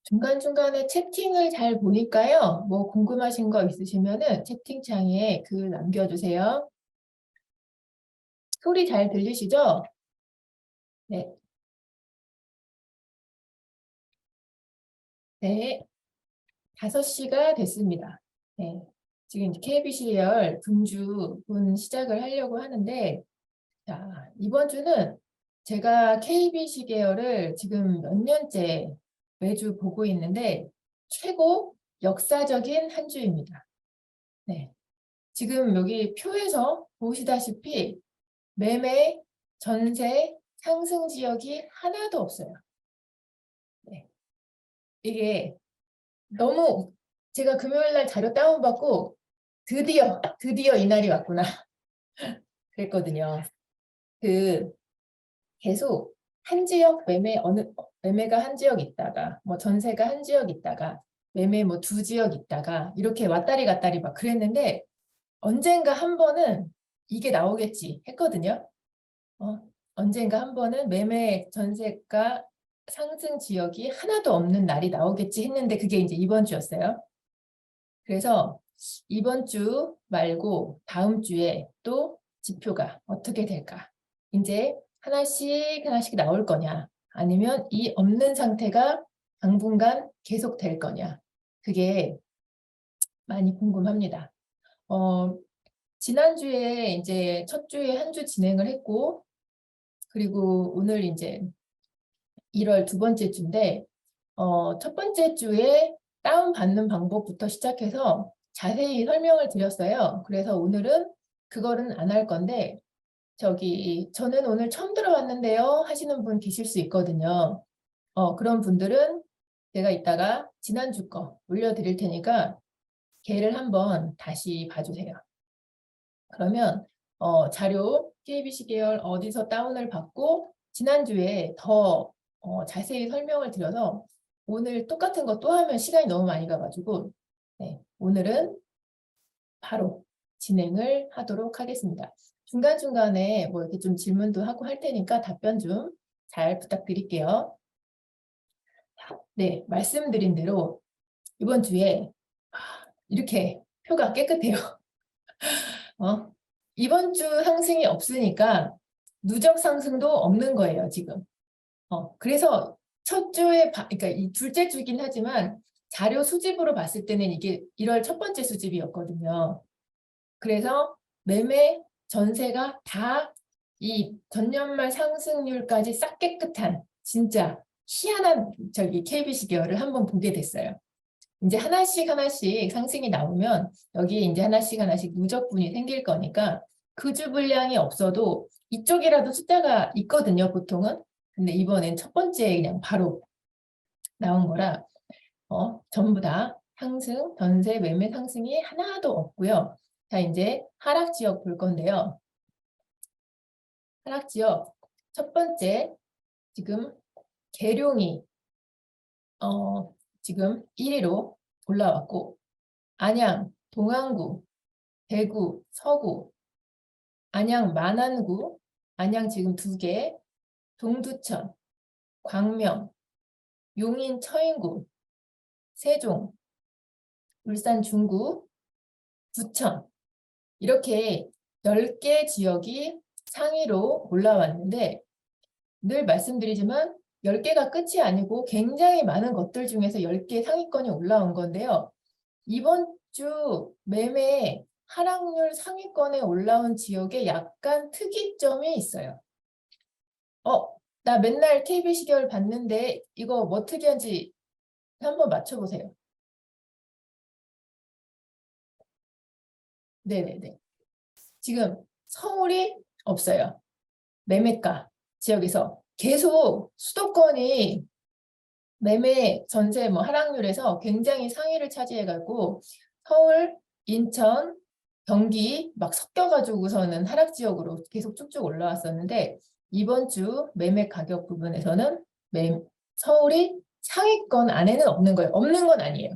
중간중간에 채팅을 잘 보니까요. 뭐 궁금하신 거 있으시면은 채팅창에 글 남겨주세요. 소리 잘 들리시죠? 네. 네. 5시가 됐습니다. 네. 지금 KBC 계열 금주분 시작을 하려고 하는데, 자, 이번 주는 제가 KBC 계열을 지금 몇 년째 매주 보고 있는데, 최고 역사적인 한 주입니다. 네. 지금 여기 표에서 보시다시피 매매, 전세, 상승 지역이 하나도 없어요. 네. 이게 너무 제가 금요일 날 자료 다운받고 드디어 이날이 왔구나 그랬거든요. 그 계속 한 지역 매매가 한 지역 있다가 뭐 전세가 한 지역 있다가 매매 뭐 두 지역 있다가 이렇게 왔다리 갔다리 막 그랬는데 언젠가 한 번은 이게 나오겠지 했거든요. 언젠가 한 번은 매매 전세가 상승 지역이 하나도 없는 날이 나오겠지 했는데 그게 이제 이번 주였어요. 그래서 이번 주 말고 다음 주에 또 지표가 어떻게 될까? 이제 하나씩 나올 거냐? 아니면 이 없는 상태가 당분간 계속 될 거냐? 그게 많이 궁금합니다. 지난주에 이제 첫 주에 한 주 진행을 했고, 그리고 오늘 이제 1월 두 번째 주인데, 첫 번째 주에 다운받는 방법부터 시작해서 자세히 설명을 드렸어요. 그래서 오늘은 그거는 안 할 건데, 저는 오늘 처음 들어왔는데요 하시는 분 계실 수 있거든요. 그런 분들은 제가 이따가 지난주 거 올려드릴 테니까 걔를 한번 다시 봐주세요. 그러면 자료 KBC 계열 어디서 다운을 받고 지난주에 더 자세히 설명을 드려서 오늘 똑같은 거 또 하면 시간이 너무 많이 가가지고 네, 오늘은 바로 진행을 하도록 하겠습니다. 중간중간에 뭐 이렇게 좀 질문도 하고 할 테니까 답변 좀 잘 부탁드릴게요. 네, 말씀드린 대로 이번 주에 이렇게 표가 깨끗해요. 어? 이번 주 상승이 없으니까 누적 상승도 없는 거예요, 지금. 그래서 첫 주에, 그러니까 이 둘째 주긴 하지만 자료 수집으로 봤을 때는 이게 1월 첫 번째 수집이었거든요. 그래서 매매, 전세가 다 이 전년말 상승률까지 싹 깨끗한 진짜 희한한 KBC 계열을 한번 보게 됐어요. 이제 하나씩 상승이 나오면 여기에 이제 하나씩 누적분이 생길 거니까 그 주 분량이 없어도 이쪽이라도 숫자가 있거든요, 보통은. 근데 이번엔 첫 번째 그냥 바로 나온 거라 전부 다 상승, 전세, 매매 상승이 하나도 없고요. 자, 이제 하락 지역 볼 건데요. 하락 지역 첫 번째 지금 계룡이 지금 1위로 올라왔고 안양, 동안구, 대구, 서구, 안양 만안구, 안양 지금 2개, 동두천, 광명, 용인 처인구, 세종, 울산 중구, 부천 이렇게 10개 지역이 상위로 올라왔는데 늘 말씀드리지만 10개가 끝이 아니고 굉장히 많은 것들 중에서 10개 상위권이 올라온 건데요. 이번 주 매매 하락률 상위권에 올라온 지역에 약간 특이점이 있어요. 나 맨날 KBC 계열 봤는데 이거 뭐 특이한지 한번 맞춰보세요. 네네네. 지금 서울이 없어요. 매매가 지역에서 계속 수도권이 매매 전세 뭐 하락률에서 굉장히 상위를 차지해가고 서울, 인천, 경기 막 섞여가지고서는 하락 지역으로 계속 쭉쭉 올라왔었는데 이번 주 매매 가격 부분에서는 서울이 상위권 안에는 없는 거예요. 없는 건 아니에요.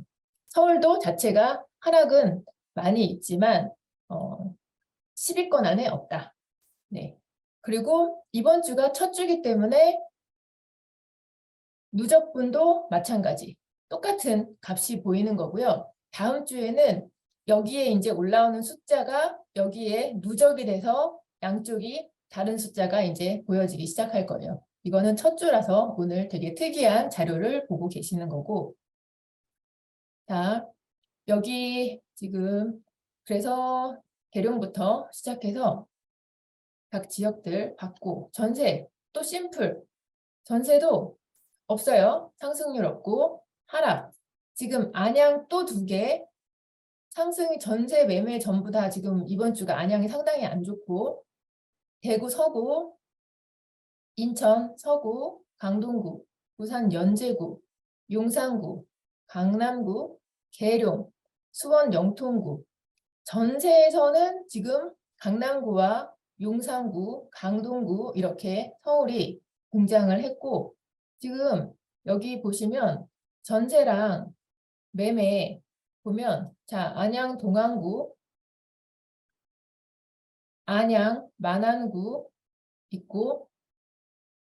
서울도 자체가 하락은 많이 있지만 10위권 안에 없다. 네. 그리고 이번 주가 첫 주기 때문에 누적분도 마찬가지. 똑같은 값이 보이는 거고요. 다음 주에는 여기에 이제 올라오는 숫자가 여기에 누적이 돼서 양쪽이 다른 숫자가 이제 보여지기 시작할 거예요. 이거는 첫 주라서 오늘 되게 특이한 자료를 보고 계시는 거고. 자, 여기 지금 그래서 계룡부터 시작해서 각 지역들 받고 전세 또 심플 전세도 없어요. 상승률 없고 하락. 지금 안양 또 2개 상승이 전세 매매 전부 다 지금 이번 주가 안양이 상당히 안 좋고 대구 서구, 인천 서구, 강동구, 부산 연제구, 용산구, 강남구, 계룡, 수원 영통구 전세에서는 지금 강남구와 용산구, 강동구 이렇게 서울이 등장을 했고 지금 여기 보시면 전세랑 매매 보면 자 안양 동안구, 안양 만안구 있고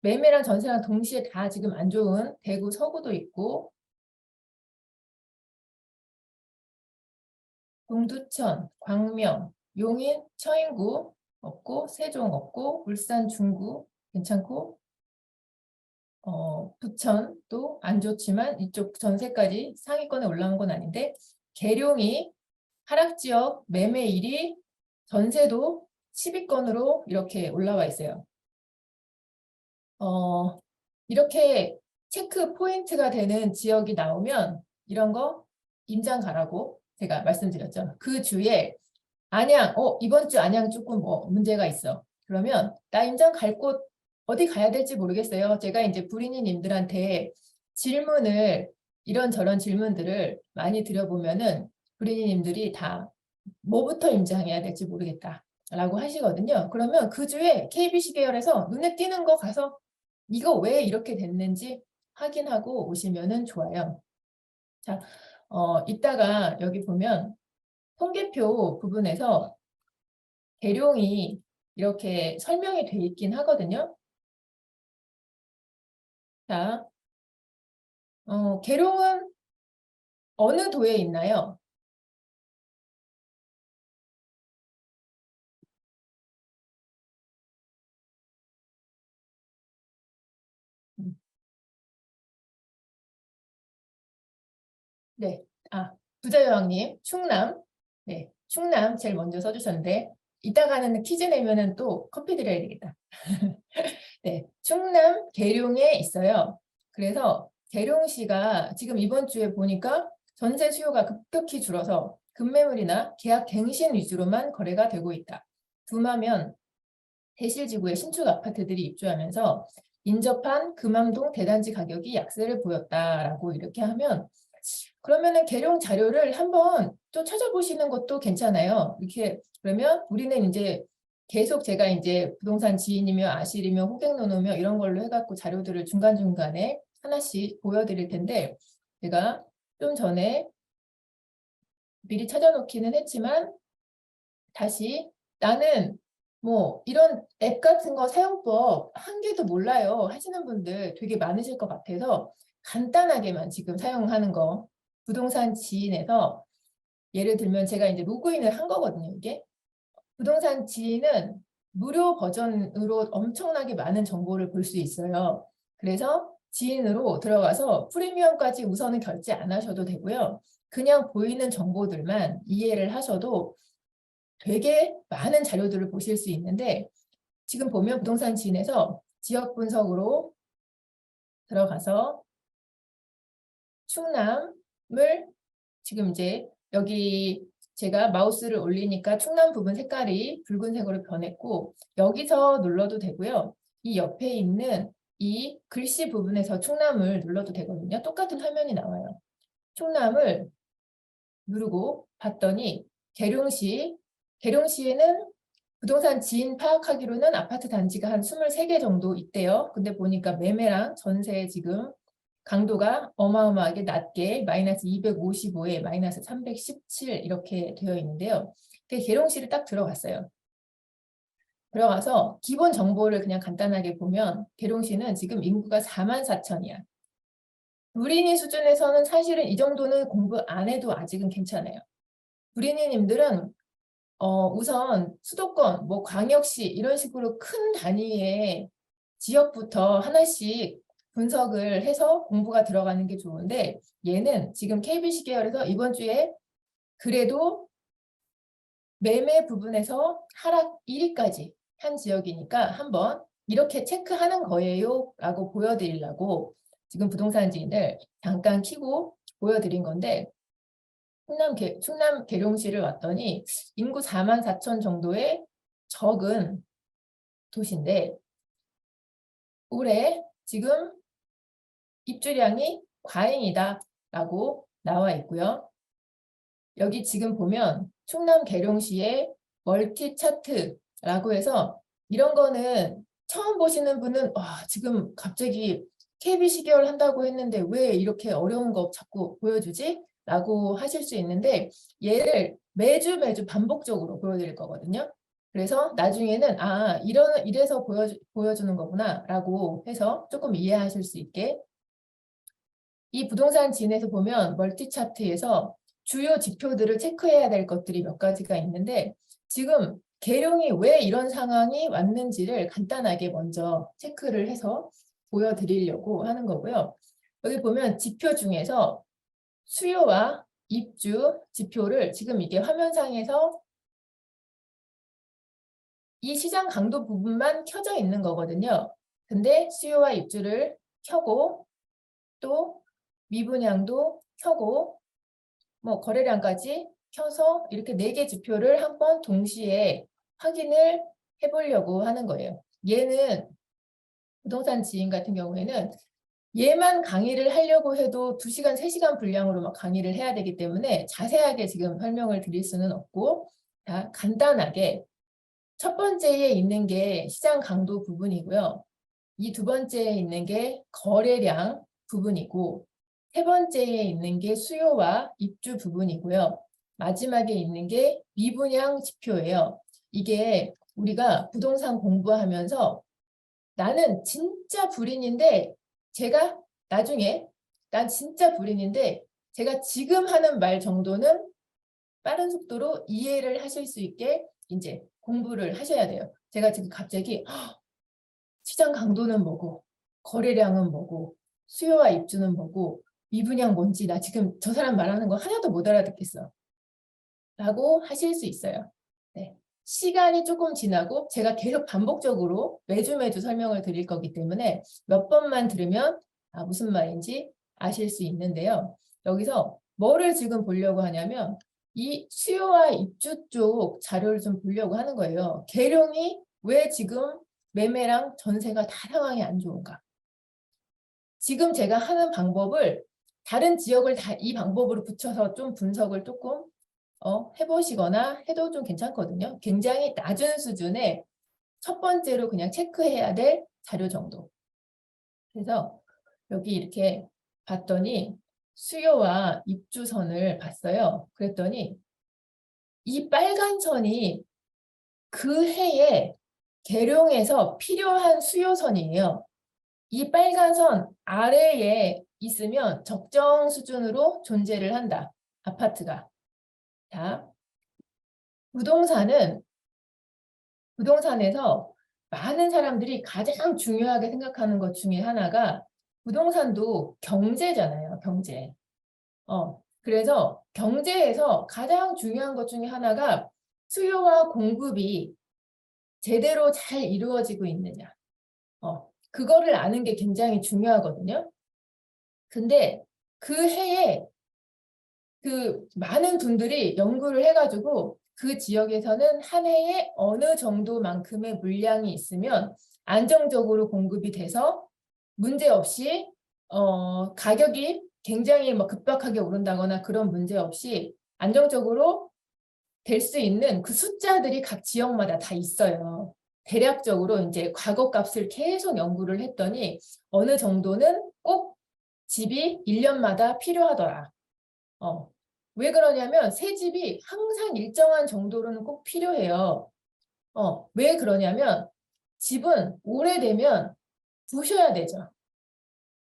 매매랑 전세랑 동시에 다 지금 안 좋은 대구 서구도 있고 동두천, 광명, 용인, 처인구 없고 세종 없고 울산 중구 괜찮고 부천도 안 좋지만 이쪽 전세까지 상위권에 올라온 건 아닌데 계룡이 하락지역 매매 1위 전세도 10위권으로 이렇게 올라와 있어요. 이렇게 체크 포인트가 되는 지역이 나오면 이런 거 임장 가라고 제가 말씀드렸죠. 그 주에 안양, 이번 주 안양 조금 문제가 있어. 그러면 나 임장 갈 곳 어디 가야 될지 모르겠어요. 제가 이제 불인이님들한테 질문을 이런저런 질문들을 많이 드려보면은 불인이님들이 다 뭐부터 임장해야 될지 모르겠다 라고 하시거든요. 그러면 그 주에 KBC 계열에서 눈에 띄는 거 가서 이거 왜 이렇게 됐는지 확인하고 오시면은 좋아요. 자, 이따가 여기 보면 통계표 부분에서 계룡이 이렇게 설명이 돼 있긴 하거든요. 자, 계룡은 어느 도에 있나요? 네, 부자여왕님, 충남. 네, 충남 제일 먼저 써주셨는데 이따가는 퀴즈 내면은 또 커피 드려야 되겠다. 네, 충남 계룡에 있어요. 그래서 계룡시가 지금 이번 주에 보니까 전세 수요가 급격히 줄어서 급매물이나 계약 갱신 위주로만 거래가 되고 있다. 두마면 대실지구에 신축 아파트들이 입주하면서 인접한 금암동 대단지 가격이 약세를 보였다라고 이렇게 하면 그러면은 계룡 자료를 한번 또 찾아보시는 것도 괜찮아요. 이렇게 그러면 우리는 이제 계속 제가 이제 부동산 지인이며 아실이며 호갱노노며 이런 걸로 해갖고 자료들을 중간중간에 하나씩 보여드릴 텐데 제가 좀 전에 미리 찾아놓기는 했지만 다시 나는 뭐 이런 앱 같은 거 사용법 한 개도 몰라요 하시는 분들 되게 많으실 것 같아서 간단하게만 지금 사용하는 거 부동산 지인에서 예를 들면 제가 이제 로그인을 한 거거든요. 이게 부동산 지인은 무료 버전으로 엄청나게 많은 정보를 볼 수 있어요. 그래서 지인으로 들어가서 프리미엄까지 우선은 결제 안 하셔도 되고요. 그냥 보이는 정보들만 이해를 하셔도 되게 많은 자료들을 보실 수 있는데 지금 보면 부동산 지인에서 지역 분석으로 들어가서 충남을 지금 이제 여기 제가 마우스를 올리니까 충남 부분 색깔이 붉은색으로 변했고 여기서 눌러도 되고요. 이 옆에 있는 이 글씨 부분에서 충남을 눌러도 되거든요. 똑같은 화면이 나와요. 충남을 누르고 봤더니 계룡시에는 부동산 지인 파악하기로는 아파트 단지가 한 23개 정도 있대요. 근데 보니까 매매랑 전세 지금 강도가 어마어마하게 낮게 마이너스 255에 마이너스 317 이렇게 되어 있는데요. 계룡시를 딱 들어갔어요. 들어가서 기본 정보를 그냥 간단하게 보면 계룡시는 지금 인구가 44,000이야. 불인이 수준에서는 사실은 이 정도는 공부 안 해도 아직은 괜찮아요. 불인이님들은 우선 수도권, 뭐 광역시 이런 식으로 큰 단위의 지역부터 하나씩 분석을 해서 공부가 들어가는 게 좋은데 얘는 지금 KBC 계열에서 이번 주에 그래도 매매 부분에서 하락 1위까지 한 지역이니까 한번 이렇게 체크하는 거예요 라고 보여드리려고 지금 부동산 지인들 잠깐 켜고 보여드린 건데 충남 계룡시를 왔더니 인구 4만 4천 정도의 적은 도시인데 올해 지금 입주량이 과잉이다 라고 나와 있고요. 여기 지금 보면 충남 계룡시의 멀티 차트라고 해서 이런 거는 처음 보시는 분은 지금 갑자기 KBC 계열 한다고 했는데 왜 이렇게 어려운 거 자꾸 보여주지? 라고 하실 수 있는데 얘를 매주 반복적으로 보여드릴 거거든요. 그래서 나중에는 이래서 보여주는 거구나 라고 해서 조금 이해하실 수 있게 이 부동산 지인에서 보면 멀티 차트에서 주요 지표들을 체크해야 될 것들이 몇 가지가 있는데 지금 계룡이 왜 이런 상황이 왔는지를 간단하게 먼저 체크를 해서 보여드리려고 하는 거고요. 여기 보면 지표 중에서 수요와 입주 지표를 지금 이게 화면상에서 이 시장 강도 부분만 켜져 있는 거거든요. 근데 수요와 입주를 켜고 또 미분양도 켜고 뭐 거래량까지 켜서 이렇게 4개 지표를 한번 동시에 확인을 해보려고 하는 거예요. 얘는 부동산 지인 같은 경우에는 얘만 강의를 하려고 해도 2시간, 3시간 분량으로 막 강의를 해야 되기 때문에 자세하게 지금 설명을 드릴 수는 없고 간단하게 첫 번째에 있는 게 시장 강도 부분이고요. 이 두 번째에 있는 게 거래량 부분이고 세 번째에 있는 게 수요와 입주 부분이고요. 마지막에 있는 게 미분양 지표예요. 이게 우리가 부동산 공부하면서 나는 진짜 불인인데 제가 나중에 난 진짜 불인인데 제가 지금 하는 말 정도는 빠른 속도로 이해를 하실 수 있게 이제 공부를 하셔야 돼요. 제가 지금 갑자기 시장 강도는 뭐고 거래량은 뭐고 수요와 입주는 뭐고 미분양 뭔지 나 지금 저 사람 말하는 거 하나도 못 알아듣겠어 라고 하실 수 있어요. 네. 시간이 조금 지나고 제가 계속 반복적으로 매주 설명을 드릴 거기 때문에 몇 번만 들으면 무슨 말인지 아실 수 있는데요. 여기서 뭐를 지금 보려고 하냐면 이 수요와 입주 쪽 자료를 좀 보려고 하는 거예요. 계룡이 왜 지금 매매랑 전세가 다 상황이 안 좋은가? 지금 제가 하는 방법을 다른 지역을 다 이 방법으로 붙여서 좀 분석을 조금 해보시거나 해도 좀 괜찮거든요. 굉장히 낮은 수준의 첫 번째로 그냥 체크해야 될 자료 정도. 그래서 여기 이렇게 봤더니 수요와 입주선을 봤어요. 그랬더니 이 빨간 선이 그 해에 계룡에서 필요한 수요선이에요. 이 빨간 선 아래에 있으면 적정 수준으로 존재를 한다. 아파트가. 자, 부동산에서 많은 사람들이 가장 중요하게 생각하는 것 중에 하나가 부동산도 경제잖아요. 경제. 그래서 경제에서 가장 중요한 것 중에 하나가 수요와 공급이 제대로 잘 이루어지고 있느냐. 그거를 아는 게 굉장히 중요하거든요. 근데 그 해에 그 많은 분들이 연구를 해가지고 그 지역에서는 한 해에 어느 정도만큼의 물량이 있으면 안정적으로 공급이 돼서 문제없이 가격이 굉장히 막 급박하게 오른다거나 그런 문제 없이 안정적으로 될 수 있는 그 숫자들이 각 지역마다 다 있어요. 대략적으로 이제 과거값을 계속 연구를 했더니 어느 정도는 꼭 집이 1년마다 필요하더라. 왜 그러냐면 새 집이 항상 일정한 정도로는 꼭 필요해요. 왜 그러냐면 집은 오래되면 부셔야 되죠.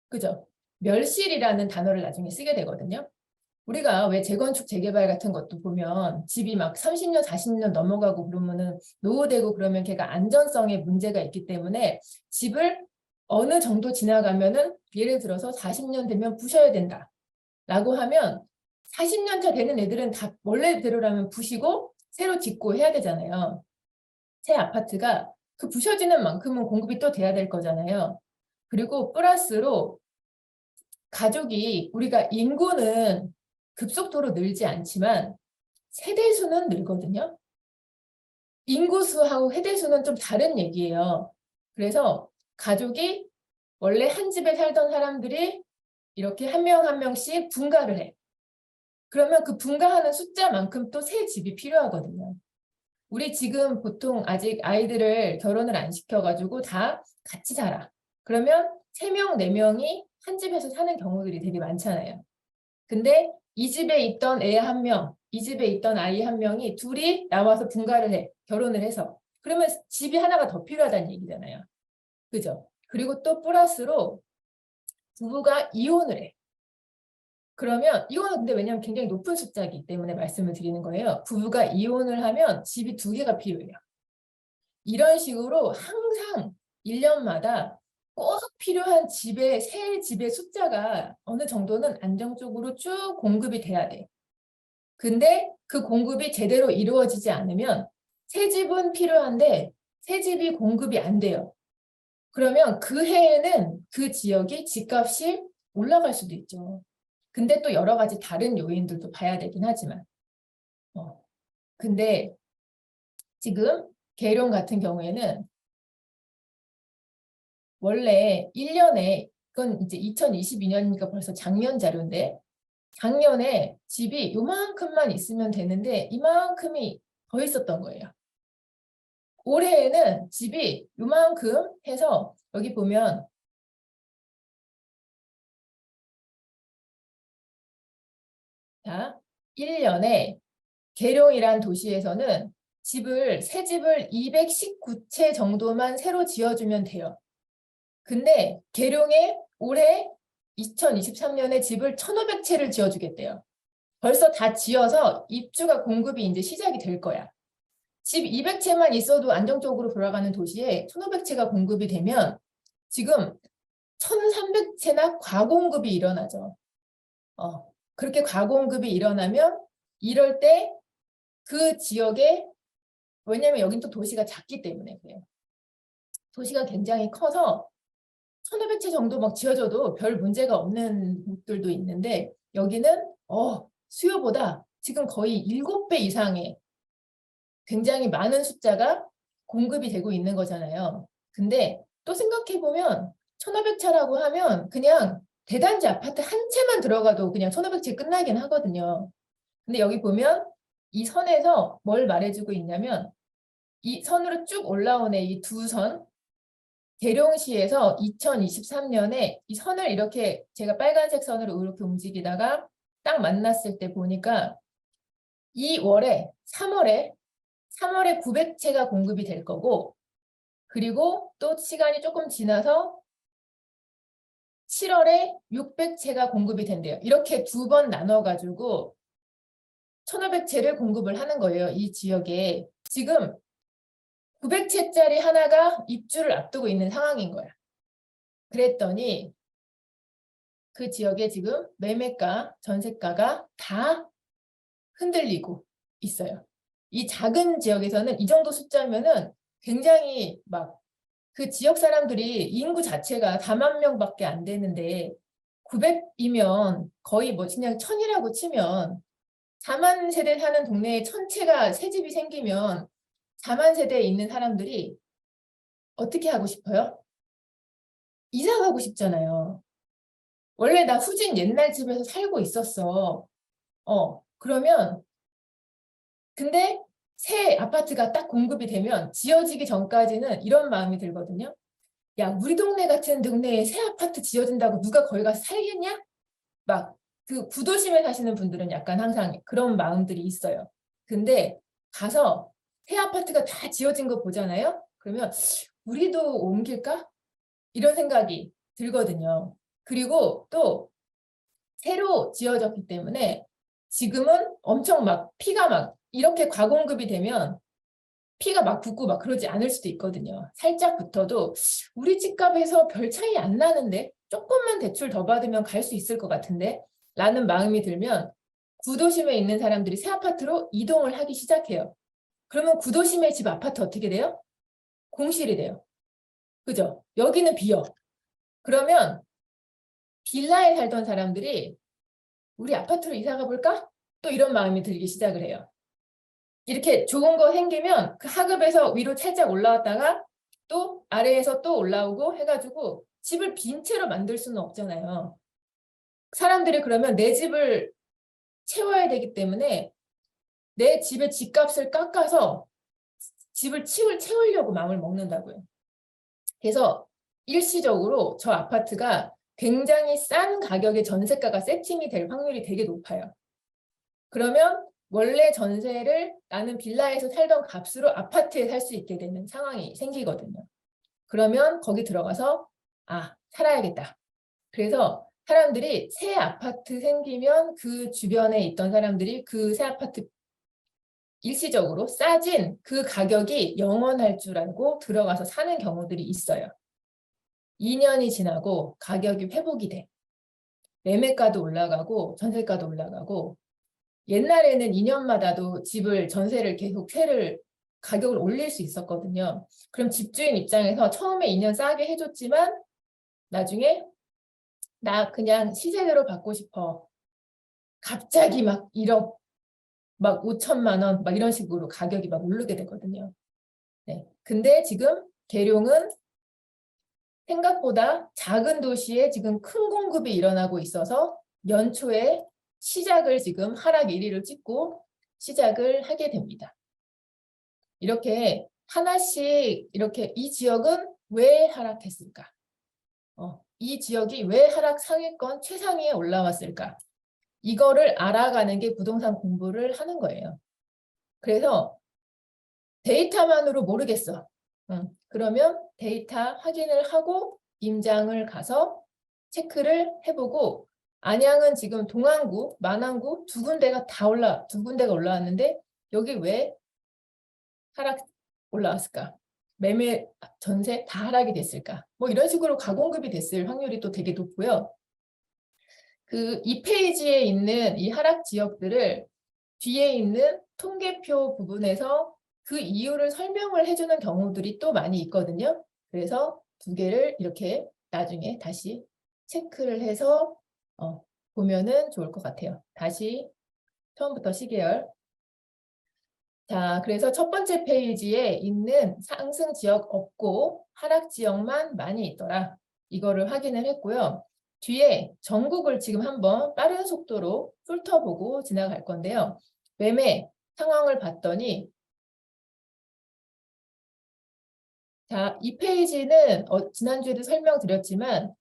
그죠? 멸실이라는 단어를 나중에 쓰게 되거든요. 우리가 왜 재건축, 재개발 같은 것도 보면 집이 막 30년, 40년 넘어가고 그러면은 노후되고 그러면 걔가 안전성에 문제가 있기 때문에 집을 어느 정도 지나가면은 예를 들어서 40년 되면 부셔야 된다. 라고 하면 40년 차 되는 애들은 다 원래대로라면 부시고 새로 짓고 해야 되잖아요. 새 아파트가 그 부셔지는 만큼은 공급이 또 돼야 될 거잖아요. 그리고 플러스로 가족이 우리가 인구는 급속도로 늘지 않지만 세대수는 늘거든요. 인구수하고 세대수는 좀 다른 얘기예요. 그래서 가족이 원래 한 집에 살던 사람들이 이렇게 한 명 한 명씩 분가를 해. 그러면 그 분가하는 숫자만큼 또 새 집이 필요하거든요. 우리 지금 보통 아직 아이들을 결혼을 안 시켜가지고 다 같이 살아. 그러면 3명, 4명이 한 집에서 사는 경우들이 되게 많잖아요. 근데 이 집에 있던 애 한 명, 이 집에 있던 아이 한 명이 둘이 나와서 분가를 해. 결혼을 해서. 그러면 집이 하나가 더 필요하다는 얘기잖아요. 그죠? 그리고 또 플러스로 부부가 이혼을 해. 그러면 이거는 근데 왜냐하면 굉장히 높은 숫자이기 때문에 말씀을 드리는 거예요. 부부가 이혼을 하면 집이 2개가 필요해요. 이런 식으로 항상 1년마다 꼭 필요한 집의 새 집의 숫자가 어느 정도는 안정적으로 쭉 공급이 돼야 돼. 근데 그 공급이 제대로 이루어지지 않으면 새 집은 필요한데 새 집이 공급이 안 돼요. 그러면 그 해에는 그 지역이 집값이 올라갈 수도 있죠. 근데 또 여러 가지 다른 요인들도 봐야 되긴 하지만. 근데 지금 계룡 같은 경우에는 원래 1년에 이건 이제 2022년이니까 벌써 작년 자료인데 작년에 집이 요만큼만 있으면 되는데 이만큼이 더 있었던 거예요. 올해에는 집이 요만큼 해서 여기 보면 자 1년에 계룡이란 도시에서는 새 집을 219채 정도만 새로 지어주면 돼요. 근데 계룡에 올해 2023년에 집을 1,500채를 지어주겠대요. 벌써 다 지어서 입주가 공급이 이제 시작이 될 거야. 집 200채만 있어도 안정적으로 돌아가는 도시에 1,500채가 공급이 되면 지금 1,300채나 과공급이 일어나죠. 그렇게 과공급이 일어나면 이럴 때 그 지역에 왜냐하면 여긴 또 도시가 작기 때문에 그래요. 도시가 굉장히 커서 1,500채 정도 막 지어져도 별 문제가 없는 곳들도 있는데 여기는 수요보다 지금 거의 7배 이상의 굉장히 많은 숫자가 공급이 되고 있는 거잖아요. 근데 또 생각해보면 1,500채라고 하면 그냥 대단지 아파트 한 채만 들어가도 그냥 1,500채 끝나긴 하거든요. 근데 여기 보면 이 선에서 뭘 말해주고 있냐면 이 선으로 쭉 올라오는 이 두 선, 계룡시에서 2023년에 이 선을 이렇게 제가 빨간색 선으로 이렇게 움직이다가 딱 만났을 때 보니까 3월에 900채가 공급이 될 거고 그리고 또 시간이 조금 지나서 7월에 600채가 공급이 된대요. 이렇게 2번 나눠가지고 1,500채를 공급을 하는 거예요. 이 지역에. 지금 900채짜리 하나가 입주를 앞두고 있는 상황인 거야. 그랬더니 그 지역에 지금 매매가, 전세가가 다 흔들리고 있어요. 이 작은 지역에서는 이 정도 숫자면은 굉장히 막 그 지역 사람들이 인구 자체가 4만 명밖에 안 되는데 900이면 거의 뭐 그냥 1,000이라고 치면 4만 세대 사는 동네에 1,000채가 새 집이 생기면 4만 세대에 있는 사람들이 어떻게 하고 싶어요? 이사 가고 싶잖아요. 원래 나 후진 옛날 집에서 살고 있었어. 그러면 근데 새 아파트가 딱 공급이 되면 지어지기 전까지는 이런 마음이 들거든요. 야, 우리 동네 같은 동네에 새 아파트 지어진다고 누가 거기 가서 살겠냐? 막 그 구도심에 사시는 분들은 약간 항상 그런 마음들이 있어요. 근데 가서 새 아파트가 다 지어진 거 보잖아요. 그러면 우리도 옮길까? 이런 생각이 들거든요. 그리고 또 새로 지어졌기 때문에 지금은 엄청 막 피가 막 이렇게 과공급이 되면 피가 막 붓고 막 그러지 않을 수도 있거든요. 살짝 붙어도 우리 집값에서 별 차이 안 나는데 조금만 대출 더 받으면 갈 수 있을 것 같은데 라는 마음이 들면 구도심에 있는 사람들이 새 아파트로 이동을 하기 시작해요. 그러면 구도심의 집 아파트 어떻게 돼요? 공실이 돼요. 그죠? 여기는 비어. 그러면 빌라에 살던 사람들이 우리 아파트로 이사 가볼까? 또 이런 마음이 들기 시작을 해요. 이렇게 좋은 거 생기면 그 하급에서 위로 살짝 올라왔다가 또 아래에서 또 올라오고 해가지고 집을 빈 채로 만들 수는 없잖아요. 사람들이 그러면 내 집을 채워야 되기 때문에 내 집의 집값을 깎아서 집을 채우려고 마음을 먹는다고요. 그래서 일시적으로 저 아파트가 굉장히 싼 가격의 전세가가 세팅이 될 확률이 되게 높아요. 그러면 원래 전세를 나는 빌라에서 살던 값으로 아파트에 살 수 있게 되는 상황이 생기거든요. 그러면 거기 들어가서 살아야겠다. 그래서 사람들이 새 아파트 생기면 그 주변에 있던 사람들이 그 새 아파트 일시적으로 싸진 그 가격이 영원할 줄 알고 들어가서 사는 경우들이 있어요. 2년이 지나고 가격이 회복이 돼. 매매가도 올라가고 전세가도 올라가고 옛날에는 2년마다도 집을 전세를 계속 가격을 올릴 수 있었거든요. 그럼 집주인 입장에서 처음에 2년 싸게 해줬지만 나중에 나 그냥 시세대로 받고 싶어. 갑자기 막 1억, 막 5천만 원, 막 이런 식으로 가격이 막 오르게 되거든요. 네. 근데 지금 계룡은 생각보다 작은 도시에 지금 큰 공급이 일어나고 있어서 연초에 시작을 지금 하락 1위를 찍고 시작을 하게 됩니다. 이렇게 하나씩 이렇게 이 지역은 왜 하락했을까? 이 지역이 왜 하락 상위권 최상위에 올라왔을까? 이거를 알아가는 게 부동산 공부를 하는 거예요. 그래서 데이터만으로 모르겠어. 그러면 데이터 확인을 하고 임장을 가서 체크를 해보고 안양은 지금 동안구, 만안구 두 군데가 올라왔는데 여기 왜 하락 올라왔을까? 매매, 전세 다 하락이 됐을까? 뭐 이런 식으로 가공급이 됐을 확률이 또 되게 높고요. 그 2페이지에 있는 이 하락 지역들을 뒤에 있는 통계표 부분에서 그 이유를 설명을 해주는 경우들이 또 많이 있거든요. 그래서 두 개를 이렇게 나중에 다시 체크를 해서 보면은 좋을 것 같아요. 다시 처음부터 시계열. 자, 그래서 첫 번째 페이지에 있는 상승 지역 없고 하락 지역만 많이 있더라. 이거를 확인을 했고요. 뒤에 전국을 지금 한번 빠른 속도로 훑어보고 지나갈 건데요. 매매 상황을 봤더니 자, 이 페이지는 지난주에도 설명드렸지만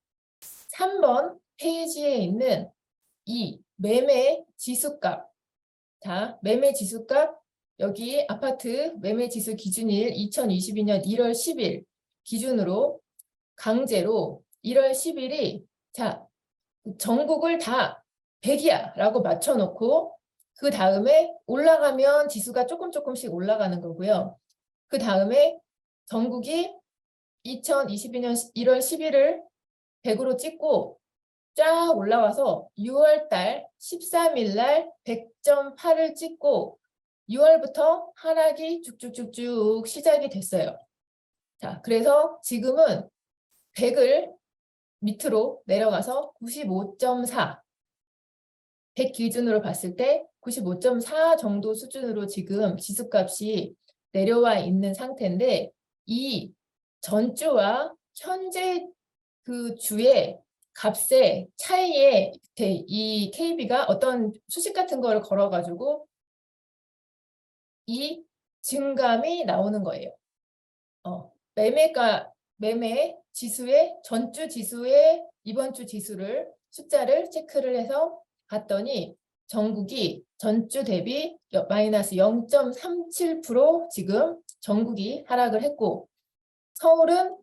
3번 페이지에 있는 이 매매 지수값. 자, 매매 지수값 여기 아파트 매매 지수 기준일 2022년 1월 10일 기준으로 강제로 1월 10일이 자, 전국을 다 100이야 라고 맞춰놓고 그 다음에 올라가면 지수가 조금씩 올라가는 거고요. 그 다음에 전국이 2022년 1월 10일을 100으로 찍고 쫙 올라와서 6월달 13일 날 100.8을 찍고 6월부터 하락이 쭉쭉쭉쭉 시작이 됐어요. 자, 그래서 지금은 100을 밑으로 내려가서 95.4 100 기준으로 봤을 때 95.4 정도 수준으로 지금 지수값이 내려와 있는 상태인데 이 전주와 현재 그 주의 값의 차이에 이 KB가 어떤 수식 같은 거를 걸어가지고 이 증감이 나오는 거예요. 매매 지수의 전주 지수의 이번 주 지수를 숫자를 체크를 해서 봤더니 전국이 전주 대비 마이너스 0.37% 지금 전국이 하락을 했고 서울은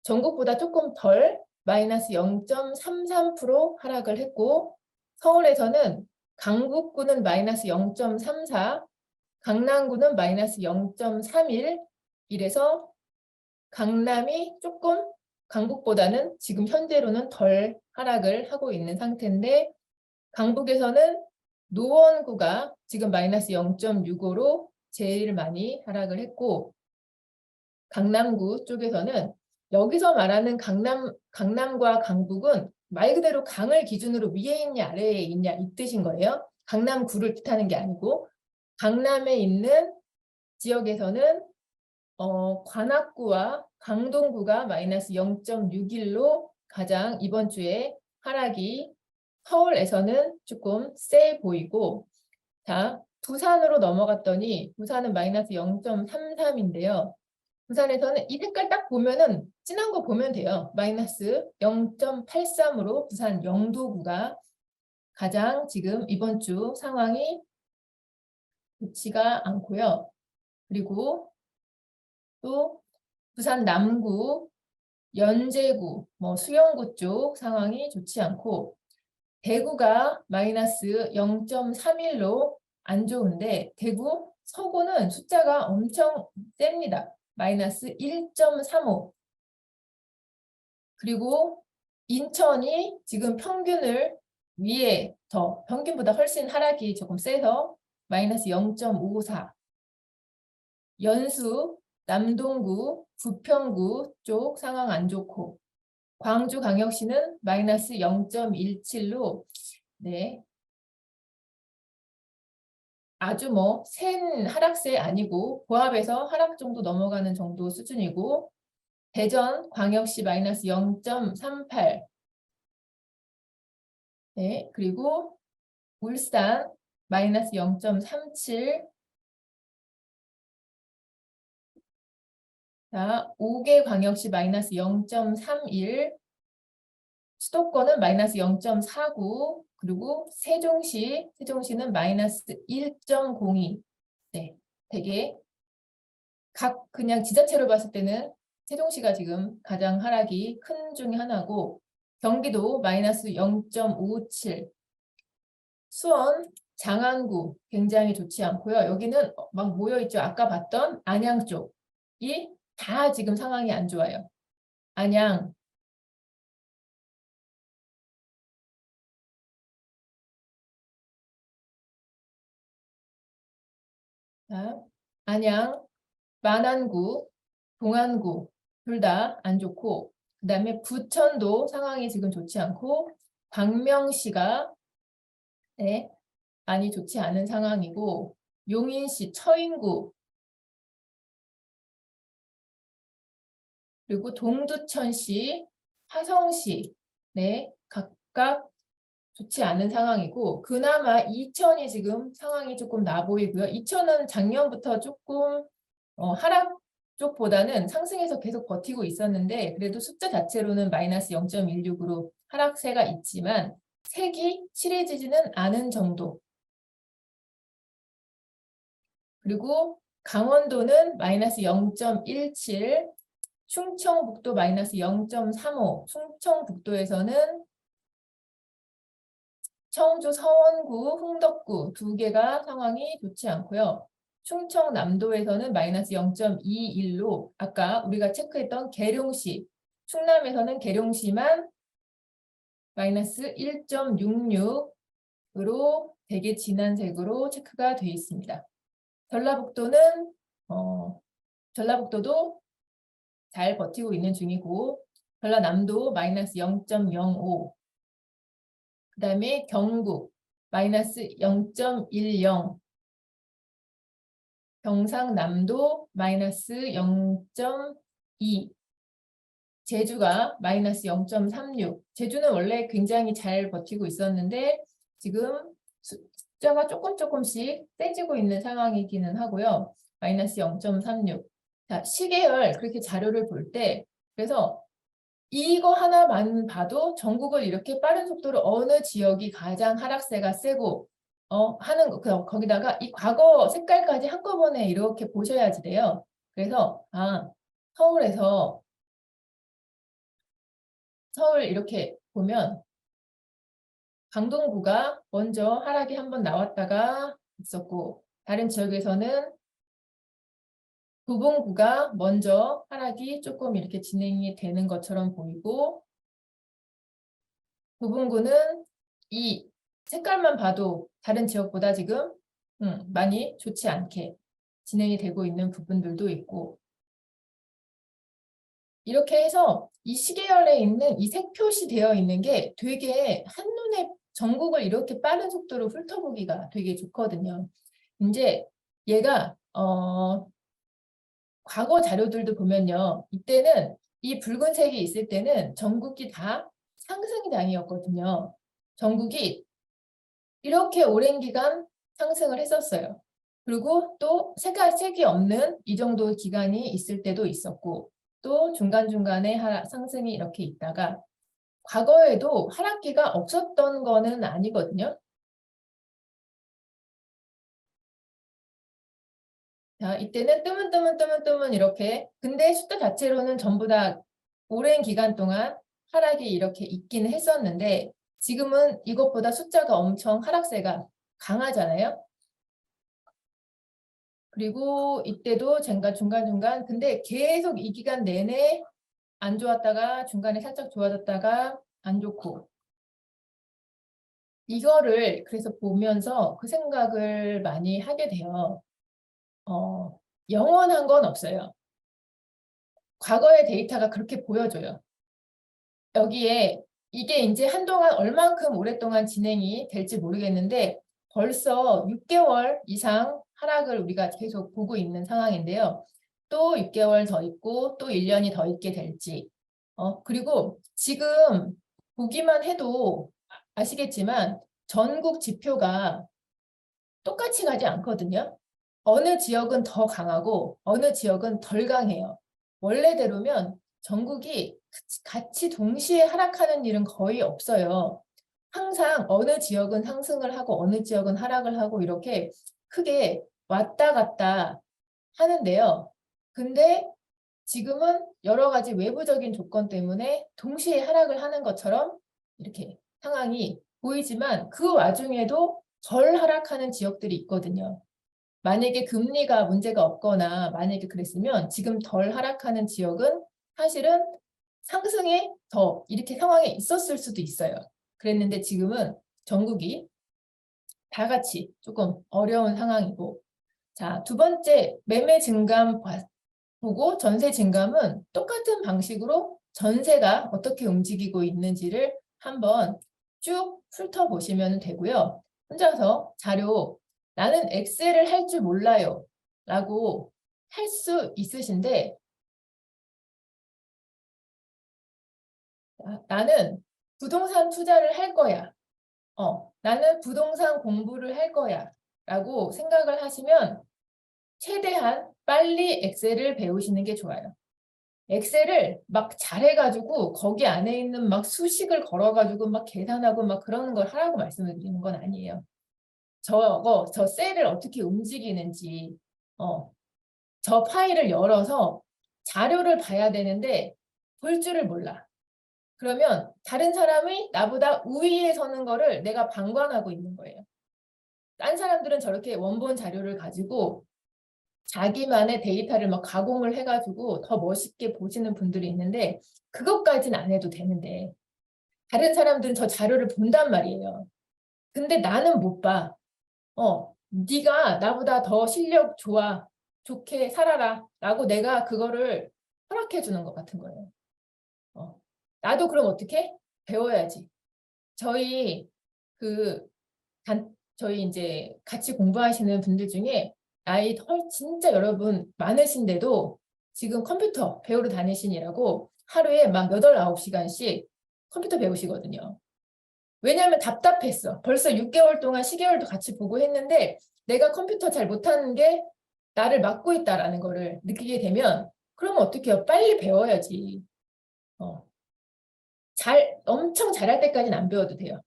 전국보다 조금 덜 마이너스 0.33% 하락을 했고 서울에서는 강북구는 마이너스 0.34, 강남구는 마이너스 0.31 이래서 강남이 조금 강북보다는 지금 현재로는 덜 하락을 하고 있는 상태인데 강북에서는 노원구가 지금 마이너스 0.65로 제일 많이 하락을 했고 강남구 쪽에서는 여기서 말하는 강남과 강북은 말 그대로 강을 기준으로 위에 있냐 아래에 있냐 이 뜻인 거예요. 강남구를 뜻하는 게 아니고 강남에 있는 지역에서는 관악구와 강동구가 마이너스 0.61로 가장 이번 주에 하락이 서울에서는 조금 세 보이고 자 부산으로 넘어갔더니 부산은 마이너스 0.33인데요. 부산에서는 이 색깔 딱 보면은 진한 거 보면 돼요. 마이너스 0.83으로 부산 영도구가 가장 지금 이번 주 상황이 좋지가 않고요. 그리고 또 부산 남구, 연제구, 수영구 쪽 상황이 좋지 않고 대구가 마이너스 0.31로 안 좋은데 대구, 서구는 숫자가 엄청 셉니다. 마이너스 1.35 그리고 인천이 지금 평균을 위에 더 평균보다 훨씬 하락이 조금 세서 마이너스 0.54 연수, 남동구, 부평구 쪽 상황 안 좋고 광주광역시는 마이너스 0.17로 네 아주 센 하락세 아니고 고압에서 하락 정도 넘어가는 정도 수준이고 대전 광역시 마이너스 0.38 네, 그리고 울산 마이너스 0.37 자, 5개 광역시 마이너스 0.31 수도권은 마이너스 0.49 그리고 세종시는 마이너스 1.02 네, 되게 각 그냥 지자체로 봤을 때는 세종시가 지금 가장 하락이 큰 중에 하나고 경기도 마이너스 0.57 수원, 장안구 굉장히 좋지 않고요. 여기는 막 모여있죠. 아까 봤던 안양 쪽이 다 지금 상황이 안 좋아요. 안양, 자, 안양, 만안구, 동안구 둘 다 안 좋고 그 다음에 부천도 상황이 지금 좋지 않고 광명시가 네, 많이 좋지 않은 상황이고 용인시, 처인구 그리고 동두천시, 화성시 네, 각각 좋지 않은 상황이고 그나마 이천이 지금 상황이 조금 나 보이고요. 이천은 작년부터 조금 하락 쪽보다는 상승해서 계속 버티고 있었는데 그래도 숫자 자체로는 마이너스 0.16으로 하락세가 있지만 색이 칠해지지는 않은 정도 그리고 강원도는 마이너스 0.17 충청북도 마이너스 0.35 충청북도에서는 청주 서원구, 흥덕구 두 개가 상황이 좋지 않고요. 충청남도에서는 마이너스 0.21로 아까 우리가 체크했던 계룡시, 충남에서는 계룡시만 마이너스 1.66으로 되게 진한 색으로 체크가 되어 있습니다. 전라북도는 전라북도도 잘 버티고 있는 중이고 전라남도 마이너스 0.05 그 다음에 경북 마이너스 0.10 경상남도 마이너스 0.2 제주가 마이너스 0.36 제주는 원래 굉장히 잘 버티고 있었는데 지금 숫자가 조금씩 세지고 있는 상황이기는 하고요. 마이너스 0.36 자, 시계열 그렇게 자료를 볼 때 그래서 이거 하나만 봐도 전국을 이렇게 빠른 속도로 어느 지역이 가장 하락세가 세고 하는 거 거기다가 이 과거 색깔까지 한꺼번에 이렇게 보셔야지 돼요. 그래서 서울 이렇게 보면 강동구가 먼저 하락이 한번 나왔다가 있었고 다른 지역에서는 도봉구가 먼저 하락이 조금 이렇게 진행이 되는 것처럼 보이고 도봉구는 이 색깔만 봐도 다른 지역보다 지금 많이 좋지 않게 진행이 되고 있는 부분들도 있고 이렇게 해서 이 시계열에 있는 이 색 표시되어 있는 게 되게 한눈에 전국을 이렇게 빠른 속도로 훑어보기가 되게 좋거든요. 이제 얘가 과거 자료들도 보면요. 이때는 이 붉은색이 있을 때는 전국이 다 상승장이었거든요. 전국이 이렇게 오랜 기간 상승을 했었어요. 그리고 또 색이 없는 이 정도 기간이 있을 때도 있었고 또 중간중간에 상승이 이렇게 있다가 과거에도 하락기가 없었던 거는 아니거든요. 자, 이때는 뜨문뜨문 이렇게 근데 숫자 자체로는 전부 다 오랜 기간 동안 하락이 이렇게 있기는 했었는데 지금은 이것보다 숫자가 엄청 하락세가 강하잖아요. 그리고 이때도 제가 중간중간 근데 계속 이 기간 내내 안 좋았다가 중간에 살짝 좋아졌다가 안 좋고 이거를 그래서 보면서 그 생각을 많이 하게 돼요. 영원한 건 없어요. 과거의 데이터가 그렇게 보여줘요. 여기에 이게 이제 한동안 얼만큼 오랫동안 진행이 될지 모르겠는데 벌써 6개월 이상 하락을 우리가 계속 보고 있는 상황인데요. 또 6개월 더 있고 또 1년이 더 있게 될지 그리고 지금 보기만 해도 아시겠지만 전국 지표가 똑같이 가지 않거든요. 어느 지역은 더 강하고 어느 지역은 덜 강해요. 원래대로면 전국이 같이 동시에 하락하는 일은 거의 없어요. 항상 어느 지역은 상승을 하고 어느 지역은 하락을 하고 이렇게 크게 왔다 갔다 하는데요. 근데 지금은 여러 가지 외부적인 조건 때문에 동시에 하락을 하는 것처럼 이렇게 상황이 보이지만 그 와중에도 덜 하락하는 지역들이 있거든요. 만약에 금리가 문제가 없거나 만약에 그랬으면 지금 덜 하락하는 지역은 사실은 상승에 더 이렇게 상황에 있었을 수도 있어요. 그랬는데 지금은 전국이 다 같이 조금 어려운 상황이고 자, 두 번째 매매 증감 보고 전세 증감은 똑같은 방식으로 전세가 어떻게 움직이고 있는지를 한번 쭉 훑어보시면 되고요. 혼자서 자료 나는 엑셀을 할 줄 몰라요 라고 할 수 있으신데 나는 부동산 투자를 할 거야. 나는 부동산 공부를 할 거야 라고 생각을 하시면 최대한 빨리 엑셀을 배우시는 게 좋아요. 엑셀을 막 잘해가지고 거기 안에 있는 막 수식을 걸어가지고 막 계산하고 막 그러는 걸 하라고 말씀을 드리는 건 아니에요. 저 셀을 어떻게 움직이는지 저 파일을 열어서 자료를 봐야 되는데 볼 줄을 몰라. 그러면 다른 사람이 나보다 우위에 서는 거를 내가 방관하고 있는 거예요. 딴 사람들은 저렇게 원본 자료를 가지고 자기만의 데이터를 막 가공을 해가지고 더 멋있게 보시는 분들이 있는데 그것까지는 안 해도 되는데 다른 사람들은 저 자료를 본단 말이에요. 근데 나는 못 봐. 네가 나보다 더 실력 좋게 살아라 라고 내가 그거를 허락해 주는 것 같은 거예요. 나도 그럼 어떻게? 배워야지. 저희 그 저희 이제 같이 공부하시는 분들 중에 나이 진짜 여러분 많으신데도 지금 컴퓨터 배우러 다니시느라고 하루에 막 8, 9시간씩 컴퓨터 배우시거든요. 왜냐하면 답답했어. 벌써 6개월 동안 시계열도 같이 보고 했는데 내가 컴퓨터 잘 못하는 게 나를 막고 있다라는 거를 느끼게 되면 그러면 어떻게 해요? 빨리 배워야지. 엄청 잘할 때까지는 안 배워도 돼요.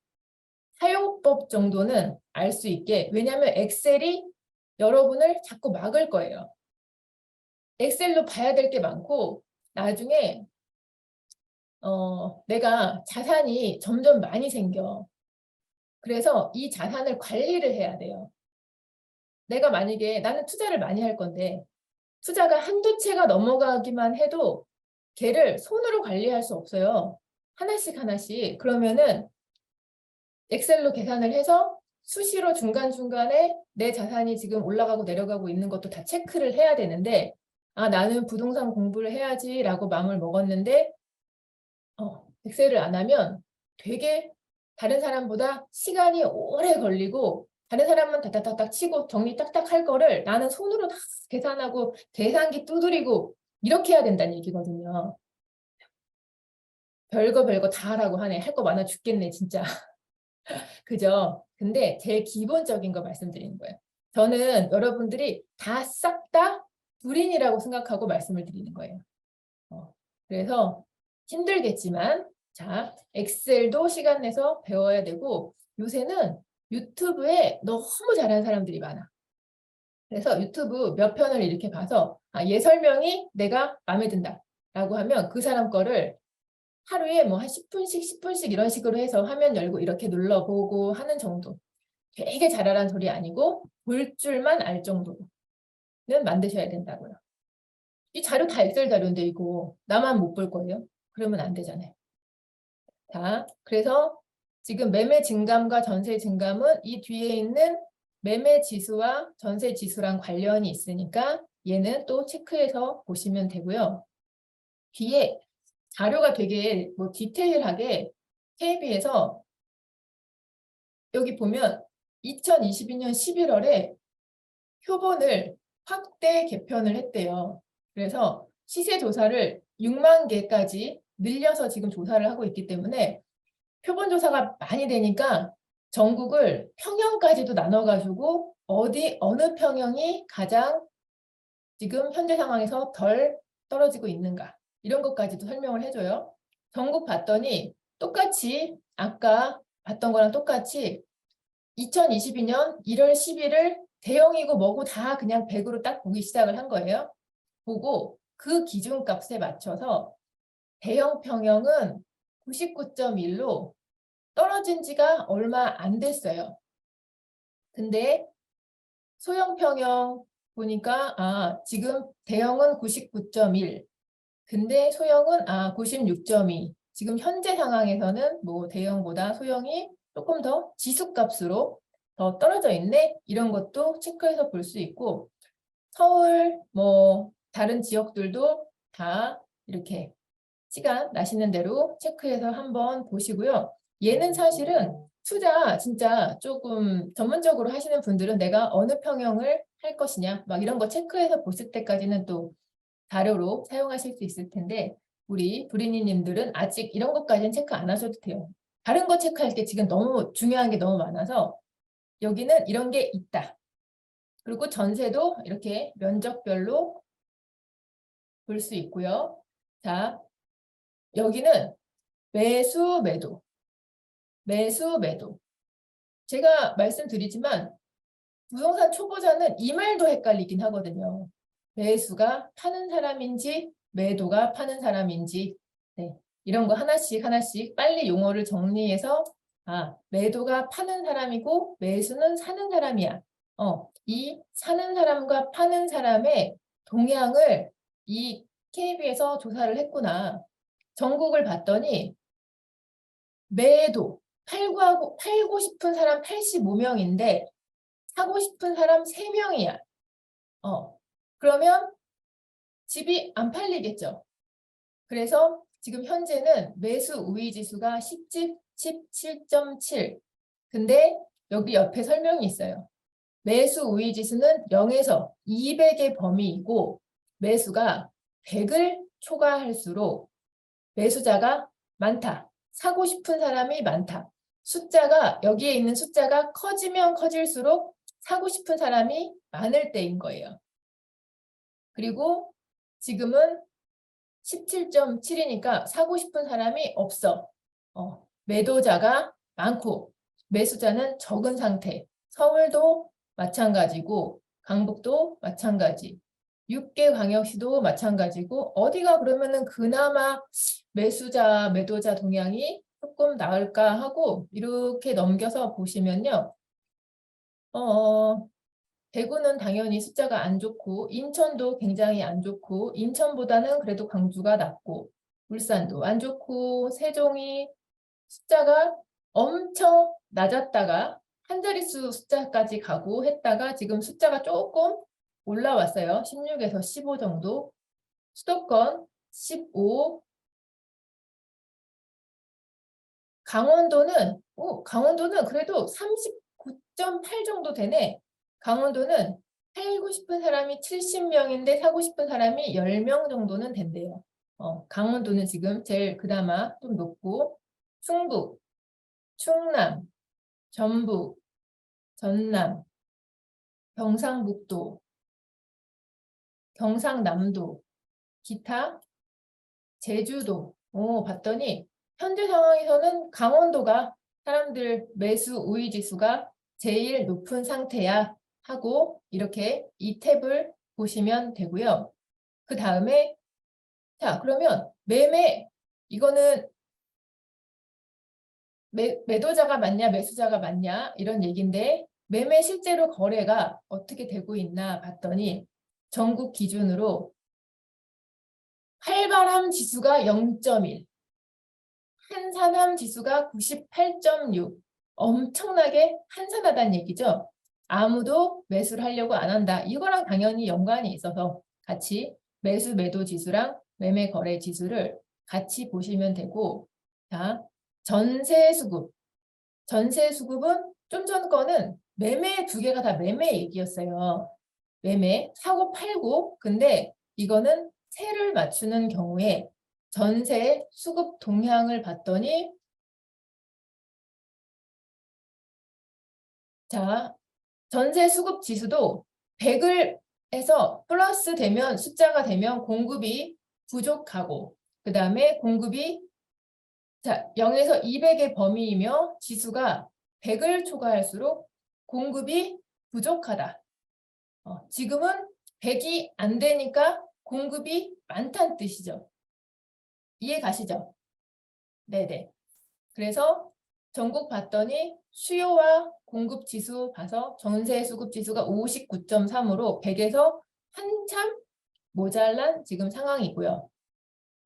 사용법 정도는 알 수 있게 왜냐하면 엑셀이 여러분을 자꾸 막을 거예요. 엑셀로 봐야 될 게 많고 나중에 내가 자산이 점점 많이 생겨. 그래서 이 자산을 관리를 해야 돼요. 내가 만약에 나는 투자를 많이 할 건데 투자가 한두 채가 넘어가기만 해도 걔를 손으로 관리할 수 없어요. 하나씩 하나씩. 그러면은 엑셀로 계산을 해서 수시로 중간중간에 내 자산이 지금 올라가고 내려가고 있는 것도 다 체크를 해야 되는데 나는 부동산 공부를 해야지라고 마음을 먹었는데 엑셀을 안 하면 되게 다른 사람보다 시간이 오래 걸리고 다른 사람은 다닥다닥 치고 정리 딱딱 할 거를 나는 손으로 다 계산하고 계산기 두드리고 이렇게 해야 된다는 얘기거든요. 별거 다 하라고 하네. 할 거 많아 죽겠네 진짜. 그죠? 근데 제일 기본적인 거 말씀드리는 거예요. 저는 여러분들이 다 싹 다 불인이라고 생각하고 말씀을 드리는 거예요. 그래서 힘들겠지만 자, 엑셀도 시간 내서 배워야 되고 요새는 유튜브에 너무 잘하는 사람들이 많아. 그래서 유튜브 몇 편을 이렇게 봐서 얘 설명이 내가 마음에 든다 라고 하면 그 사람 거를 하루에 뭐 한 10분씩 이런 식으로 해서 화면 열고 이렇게 눌러보고 하는 정도. 되게 잘하라는 소리 아니고 볼 줄만 알 정도는 만드셔야 된다고요. 이 자료 다 엑셀 자료인데 이거 나만 못 볼 거예요? 그러면 안 되잖아요. 자, 그래서 지금 매매 증감과 전세 증감은 이 뒤에 있는 매매 지수와 전세 지수랑 관련이 있으니까 얘는 또 체크해서 보시면 되고요. 뒤에 자료가 되게 뭐 디테일하게 KB에서 여기 보면 2022년 11월에 표본을 확대 개편을 했대요. 그래서 시세 조사를 6만 개까지 늘려서 지금 조사를 하고 있기 때문에 표본 조사가 많이 되니까 전국을 평형까지도 나눠가지고 어느 평형이 가장 지금 현재 상황에서 덜 떨어지고 있는가 이런 것까지도 설명을 해줘요. 전국 봤더니 똑같이 아까 봤던 거랑 똑같이 2022년 1월 10일을 대형이고 뭐고 다 그냥 100으로 딱 보기 시작을 한 거예요. 보고 그 기준값에 맞춰서 대형 평형은 99.1로 떨어진 지가 얼마 안 됐어요. 근데 소형 평형 보니까 지금 대형은 99.1 근데 소형은 96.2 지금 현재 상황에서는 뭐 대형보다 소형이 조금 더 지수값으로 더 떨어져 있네 이런 것도 체크해서 볼 수 있고 서울 뭐 다른 지역들도 다 이렇게 시간 나시는 대로 체크해서 한번 보시고요. 얘는 사실은 투자 진짜 조금 전문적으로 하시는 분들은 내가 어느 평형을 할 것이냐 막 이런 거 체크해서 보실 때까지는 또 자료로 사용하실 수 있을 텐데 우리 브리니님들은 아직 이런 것까지는 체크 안 하셔도 돼요. 다른 거 체크할 때 지금 너무 중요한 게 너무 많아서 여기는 이런 게 있다. 그리고 전세도 이렇게 면적별로 볼 수 있고요. 자, 여기는 매수, 매도. 매수, 매도. 제가 말씀드리지만 부동산 초보자는 이 말도 헷갈리긴 하거든요. 매수가 파는 사람인지 매도가 파는 사람인지 네, 이런 거 하나씩 하나씩 빨리 용어를 정리해서 매도가 파는 사람이고 매수는 사는 사람이야. 이 사는 사람과 파는 사람의 동향을 이 KB에서 조사를 했구나. 전국을 봤더니 매도 팔고 싶은 사람 85명인데 사고 싶은 사람 3명이야. 그러면 집이 안 팔리겠죠. 그래서 지금 현재는 매수 우위 지수가 17.7. 근데 여기 옆에 설명이 있어요. 매수 우위 지수는 0에서 200의 범위이고 매수가 100을 초과할수록 매수자가 많다. 사고 싶은 사람이 많다. 숫자가 여기에 있는 숫자가 커지면 커질수록 사고 싶은 사람이 많을 때인 거예요. 그리고 지금은 17.7이니까 사고 싶은 사람이 없어. 매도자가 많고 매수자는 적은 상태. 서울도 마찬가지고 강북도 마찬가지. 6개 광역시도 마찬가지고 어디가 그러면은 그나마 매수자, 매도자 동향이 조금 나을까 하고 이렇게 넘겨서 보시면요. 대구는 당연히 숫자가 안 좋고 인천도 굉장히 안 좋고 인천보다는 그래도 광주가 낫고 울산도 안 좋고 세종이 숫자가 엄청 낮았다가 한 자릿수 숫자까지 가고 했다가 지금 숫자가 조금 올라왔어요. 16에서 15 정도. 수도권 15. 강원도는 그래도 39.8 정도 되네. 강원도는 살고 싶은 사람이 70명인데 사고 싶은 사람이 10명 정도는 된대요. 강원도는 지금 제일 그나마 좀 높고 충북, 충남, 전북, 전남, 경상북도, 경상남도, 기타, 제주도. 봤더니 현재 상황에서는 강원도가 사람들 매수 우위 지수가 제일 높은 상태야 하고 이렇게 이 탭을 보시면 되고요. 그 다음에 자 그러면 매매 이거는 매도자가 많냐 매수자가 많냐 이런 얘기인데 매매 실제로 거래가 어떻게 되고 있나 봤더니 전국 기준으로 활발함 지수가 0.1, 한산함 지수가 98.6, 엄청나게 한산하다는 얘기죠. 아무도 매수를 하려고 안 한다. 이거랑 당연히 연관이 있어서 같이 매수 매도 지수랑 매매 거래 지수를 같이 보시면 되고 자, 전세 수급. 전세 수급은 좀 전 거는 매매 두 개가 다 매매 얘기였어요. 매매, 사고 팔고 근데 이거는 세를 맞추는 경우에 전세 수급 동향을 봤더니 자 전세 수급 지수도 100을 해서 플러스 되면 숫자가 되면 공급이 부족하고 그 다음에 공급이 자 0에서 200의 범위이며 지수가 100을 초과할수록 공급이 부족하다. 지금은 100이 안 되니까 공급이 많다는 뜻이죠. 이해 가시죠? 네네. 그래서 전국 봤더니 수요와 공급 지수 봐서 전세 수급 지수가 59.3으로 100에서 한참 모자란 지금 상황이고요.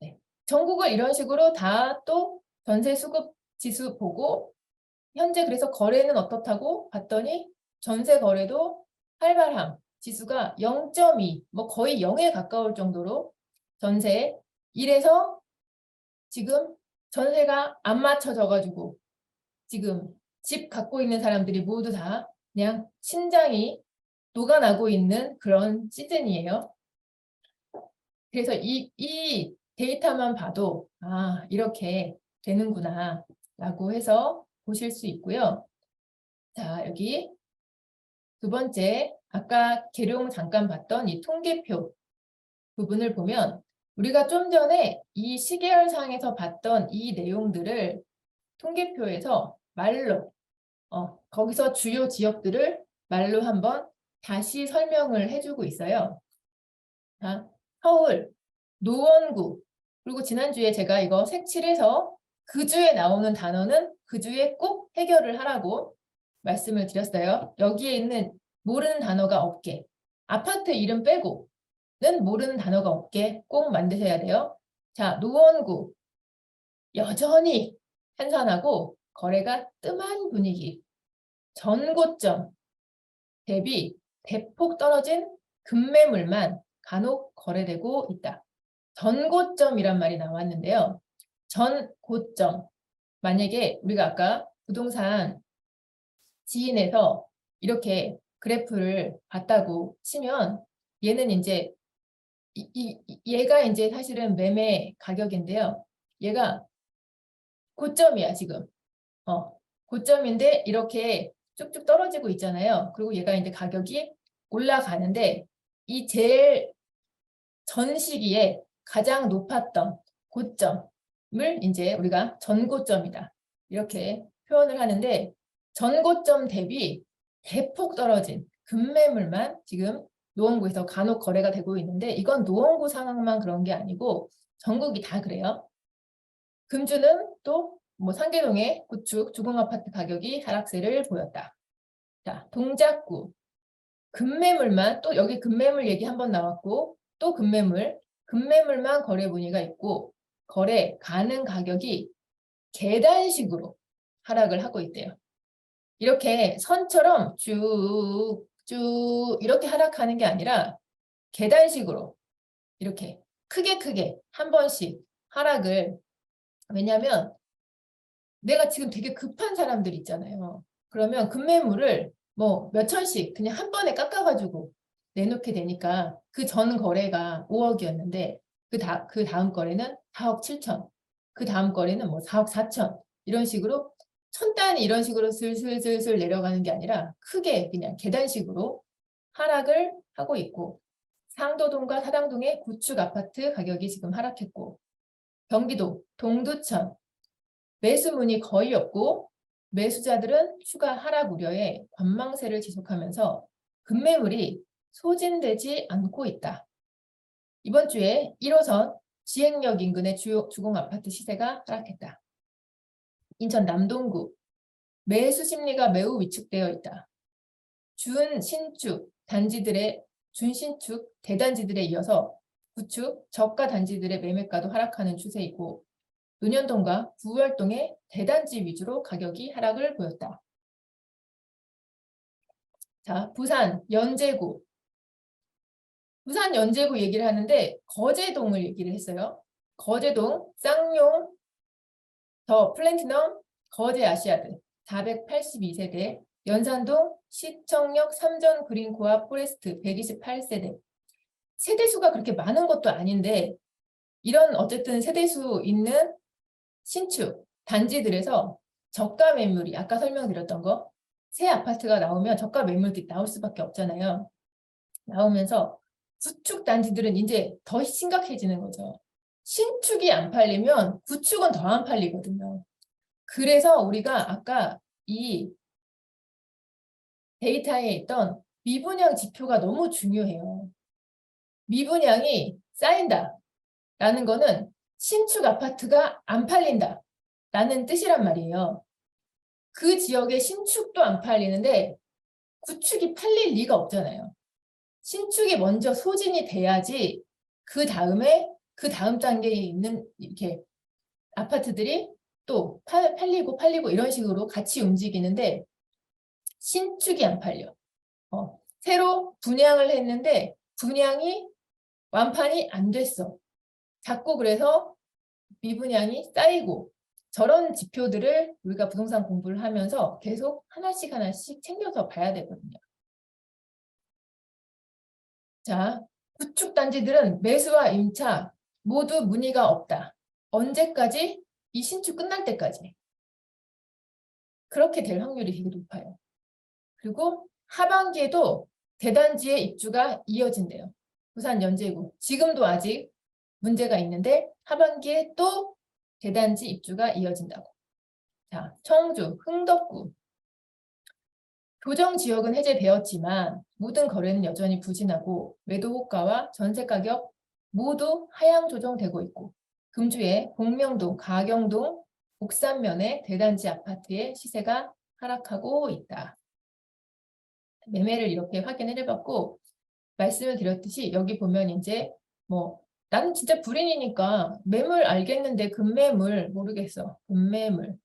네. 전국을 이런 식으로 다 또 전세 수급 지수 보고 현재 그래서 거래는 어떻다고 봤더니 전세 거래도 활발함 지수가 0.2 뭐 거의 0에 가까울 정도로 전세 1에서 지금 전세가 안 맞춰져 가지고 지금 집 갖고 있는 사람들이 모두 다 그냥 심장이 녹아나고 있는 그런 시즌이에요. 그래서 이 데이터만 봐도 이렇게 되는구나 라고 해서 보실 수 있고요. 자 여기 두 번째 아까 계룡 잠깐 봤던 이 통계표 부분을 보면 우리가 좀 전에 이 시계열상에서 봤던 이 내용들을 통계표에서 말로 거기서 주요 지역들을 말로 한번 다시 설명을 해주고 있어요. 자, 서울, 노원구 그리고 지난주에 제가 이거 색칠해서 그 주에 나오는 단어는 그 주에 꼭 해결을 하라고 말씀을 드렸어요. 여기에 있는 모르는 단어가 없게 아파트 이름 빼고는 모르는 단어가 없게 꼭 만드셔야 돼요. 자, 노원구 여전히 한산하고 거래가 뜸한 분위기. 전고점 대비 대폭 떨어진 급매물만 간혹 거래되고 있다. 전고점이란 말이 나왔는데요. 전고점. 만약에 우리가 아까 부동산 지인에서 이렇게 그래프를 봤다고 치면 얘는 이제 얘가 이제 사실은 매매 가격인데요. 얘가 고점이야 지금. 고점인데 이렇게 쭉쭉 떨어지고 있잖아요. 그리고 얘가 이제 가격이 올라가는데 이 제일 전 시기에 가장 높았던 고점을 이제 우리가 전고점이다. 이렇게 표현을 하는데 전고점 대비 대폭 떨어진 급매물만 지금 노원구에서 간혹 거래가 되고 있는데 이건 노원구 상황만 그런 게 아니고 전국이 다 그래요. 금주는 또 뭐 상계동의 구축 주공아파트 가격이 하락세를 보였다. 자, 동작구 급매물만 또 여기 급매물 얘기 한번 나왔고 또 급매물만 거래 문의가 있고 거래 가능 가격이 계단식으로 하락을 하고 있대요. 이렇게 선처럼 쭉 이렇게 하락하는 게 아니라 계단식으로 이렇게 크게 한 번씩 하락을 왜냐하면 내가 지금 되게 급한 사람들 있잖아요. 그러면 급매물을 뭐 몇천씩 그냥 한 번에 깎아가지고 내놓게 되니까 그 전 거래가 5억이었는데 그 다음 거래는 4억 7천 그 다음 거래는 뭐 4억 4천 이런 식으로 천 단위 이런 식으로 슬슬 내려가는 게 아니라 크게 그냥 계단식으로 하락을 하고 있고 상도동과 사당동의 구축 아파트 가격이 지금 하락했고 경기도 동두천 매수 문이 거의 없고 매수자들은 추가 하락 우려에 관망세를 지속하면서 급매물이 소진되지 않고 있다. 이번 주에 1호선 지행역 인근의 주요 주공 아파트 시세가 하락했다. 인천 남동구 매수 심리가 매우 위축되어 있다. 준신축 대단지들에 이어서 구축 저가 단지들의 매매가도 하락하는 추세이고 논현동과 부월동의 대단지 위주로 가격이 하락을 보였다. 자, 부산 연제구 얘기를 하는데 거제동을 얘기를 했어요. 거제동 쌍용 더 플래티넘 거제 아시아드 482세대 연산동 시청역 삼전 그린코아 포레스트 128세대 세대수가 그렇게 많은 것도 아닌데 이런 어쨌든 세대수 있는 신축 단지들에서 저가 매물이 아까 설명드렸던 거 새 아파트가 나오면 저가 매물들이 나올 수밖에 없잖아요. 나오면서 구축 단지들은 이제 더 심각해지는 거죠. 신축이 안 팔리면 구축은 더 안 팔리거든요. 그래서 우리가 아까 이 데이터에 있던 미분양 지표가 너무 중요해요. 미분양이 쌓인다라는 거는 신축 아파트가 안 팔린다라는 뜻이란 말이에요. 그 지역에 신축도 안 팔리는데 구축이 팔릴 리가 없잖아요. 신축이 먼저 소진이 돼야지 그 다음 단계에 있는 이렇게 아파트들이 또 팔리고 이런 식으로 같이 움직이는데 신축이 안 팔려. 새로 분양을 했는데 분양이 완판이 안 됐어. 자꾸 그래서 미분양이 쌓이고 저런 지표들을 우리가 부동산 공부를 하면서 계속 하나씩 챙겨서 봐야 되거든요. 자, 구축 단지들은 매수와 임차 모두 문의가 없다. 언제까지? 이 신축 끝날 때까지. 그렇게 될 확률이 되게 높아요. 그리고 하반기에도 대단지의 입주가 이어진대요. 부산 연제구. 지금도 아직 문제가 있는데 하반기에 또 대단지 입주가 이어진다고. 자, 청주, 흥덕구. 교정 지역은 해제되었지만 모든 거래는 여전히 부진하고 매도 호가와 전세 가격 모두 하향 조정되고 있고 금주의 복명동, 가경동, 옥산면의 대단지 아파트의 시세가 하락하고 있다. 매매를 이렇게 확인을 해봤고 말씀을 드렸듯이 여기 보면 이제 뭐 나는 진짜 불인이니까 매물 알겠는데 급매물 모르겠어. 급매물.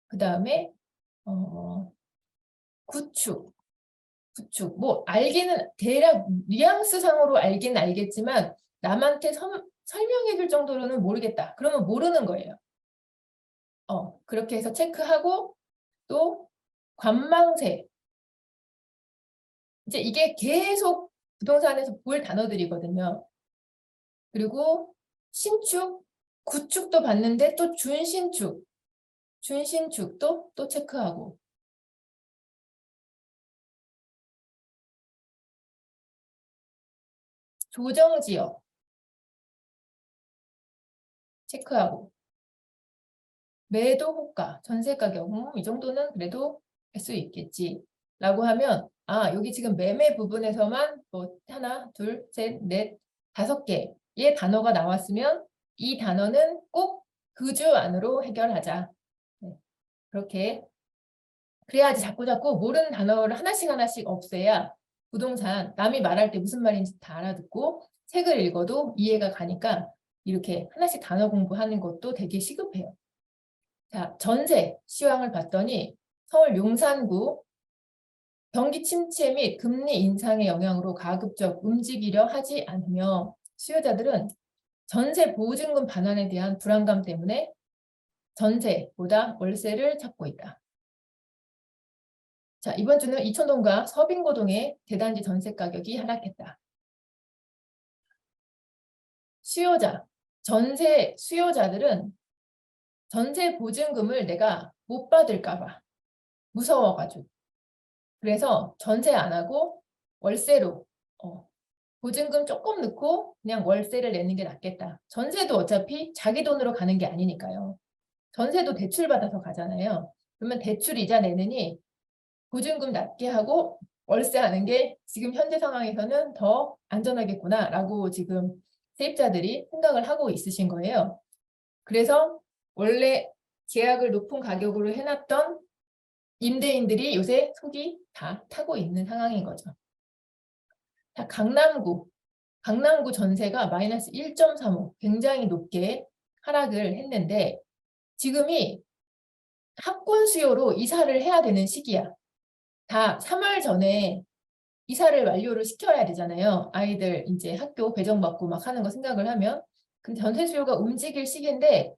그 다음에 구축. 뭐 알기는 대략 뉘앙스상으로 알긴 알겠지만 남한테 설명해 줄 정도로는 모르겠다. 그러면 모르는 거예요. 그렇게 해서 체크하고 또 관망세. 이제 이게 계속 부동산에서 볼 단어들이거든요. 그리고 신축, 구축도 봤는데 또 준신축도 또 체크하고 조정지역 체크하고 매도 호가, 전세 가격 이 정도는 그래도 할 수 있겠지 라고 하면 아, 여기 지금 매매 부분에서만 뭐 하나, 둘, 셋, 넷, 5개의 단어가 나왔으면 이 단어는 꼭 그 주 안으로 해결하자. 네, 그렇게 그래야지 자꾸자꾸 모르는 단어를 하나씩 없애야 부동산 남이 말할 때 무슨 말인지 다 알아듣고 책을 읽어도 이해가 가니까 이렇게 하나씩 단어 공부하는 것도 되게 시급해요. 자, 전세 시황을 봤더니 서울 용산구 경기 침체 및 금리 인상의 영향으로 가급적 움직이려 하지 않으며 수요자들은 전세 보증금 반환에 대한 불안감 때문에 전세보다 월세를 찾고 있다. 자, 이번 주는 이촌동과 서빙고동의 대단지 전세 가격이 하락했다. 전세 수요자들은 전세 보증금을 내가 못 받을까 봐 무서워가지고 그래서 전세 안 하고 월세로 보증금 조금 넣고 그냥 월세를 내는 게 낫겠다. 전세도 어차피 자기 돈으로 가는 게 아니니까요. 전세도 대출받아서 가잖아요. 그러면 대출 이자 내느니 보증금 낮게 하고 월세 하는 게 지금 현재 상황에서는 더 안전하겠구나라고 지금 세입자들이 생각을 하고 있으신 거예요. 그래서 원래 계약을 높은 가격으로 해놨던 임대인들이 요새 속이 다 타고 있는 상황인 거죠. 자, 강남구 전세가 마이너스 1.35 굉장히 높게 하락을 했는데 지금이 학군 수요로 이사를 해야 되는 시기야. 다 3월 전에 이사를 완료를 시켜야 되잖아요. 아이들 이제 학교 배정받고 막 하는 거 생각을 하면. 근데 전세 수요가 움직일 시기인데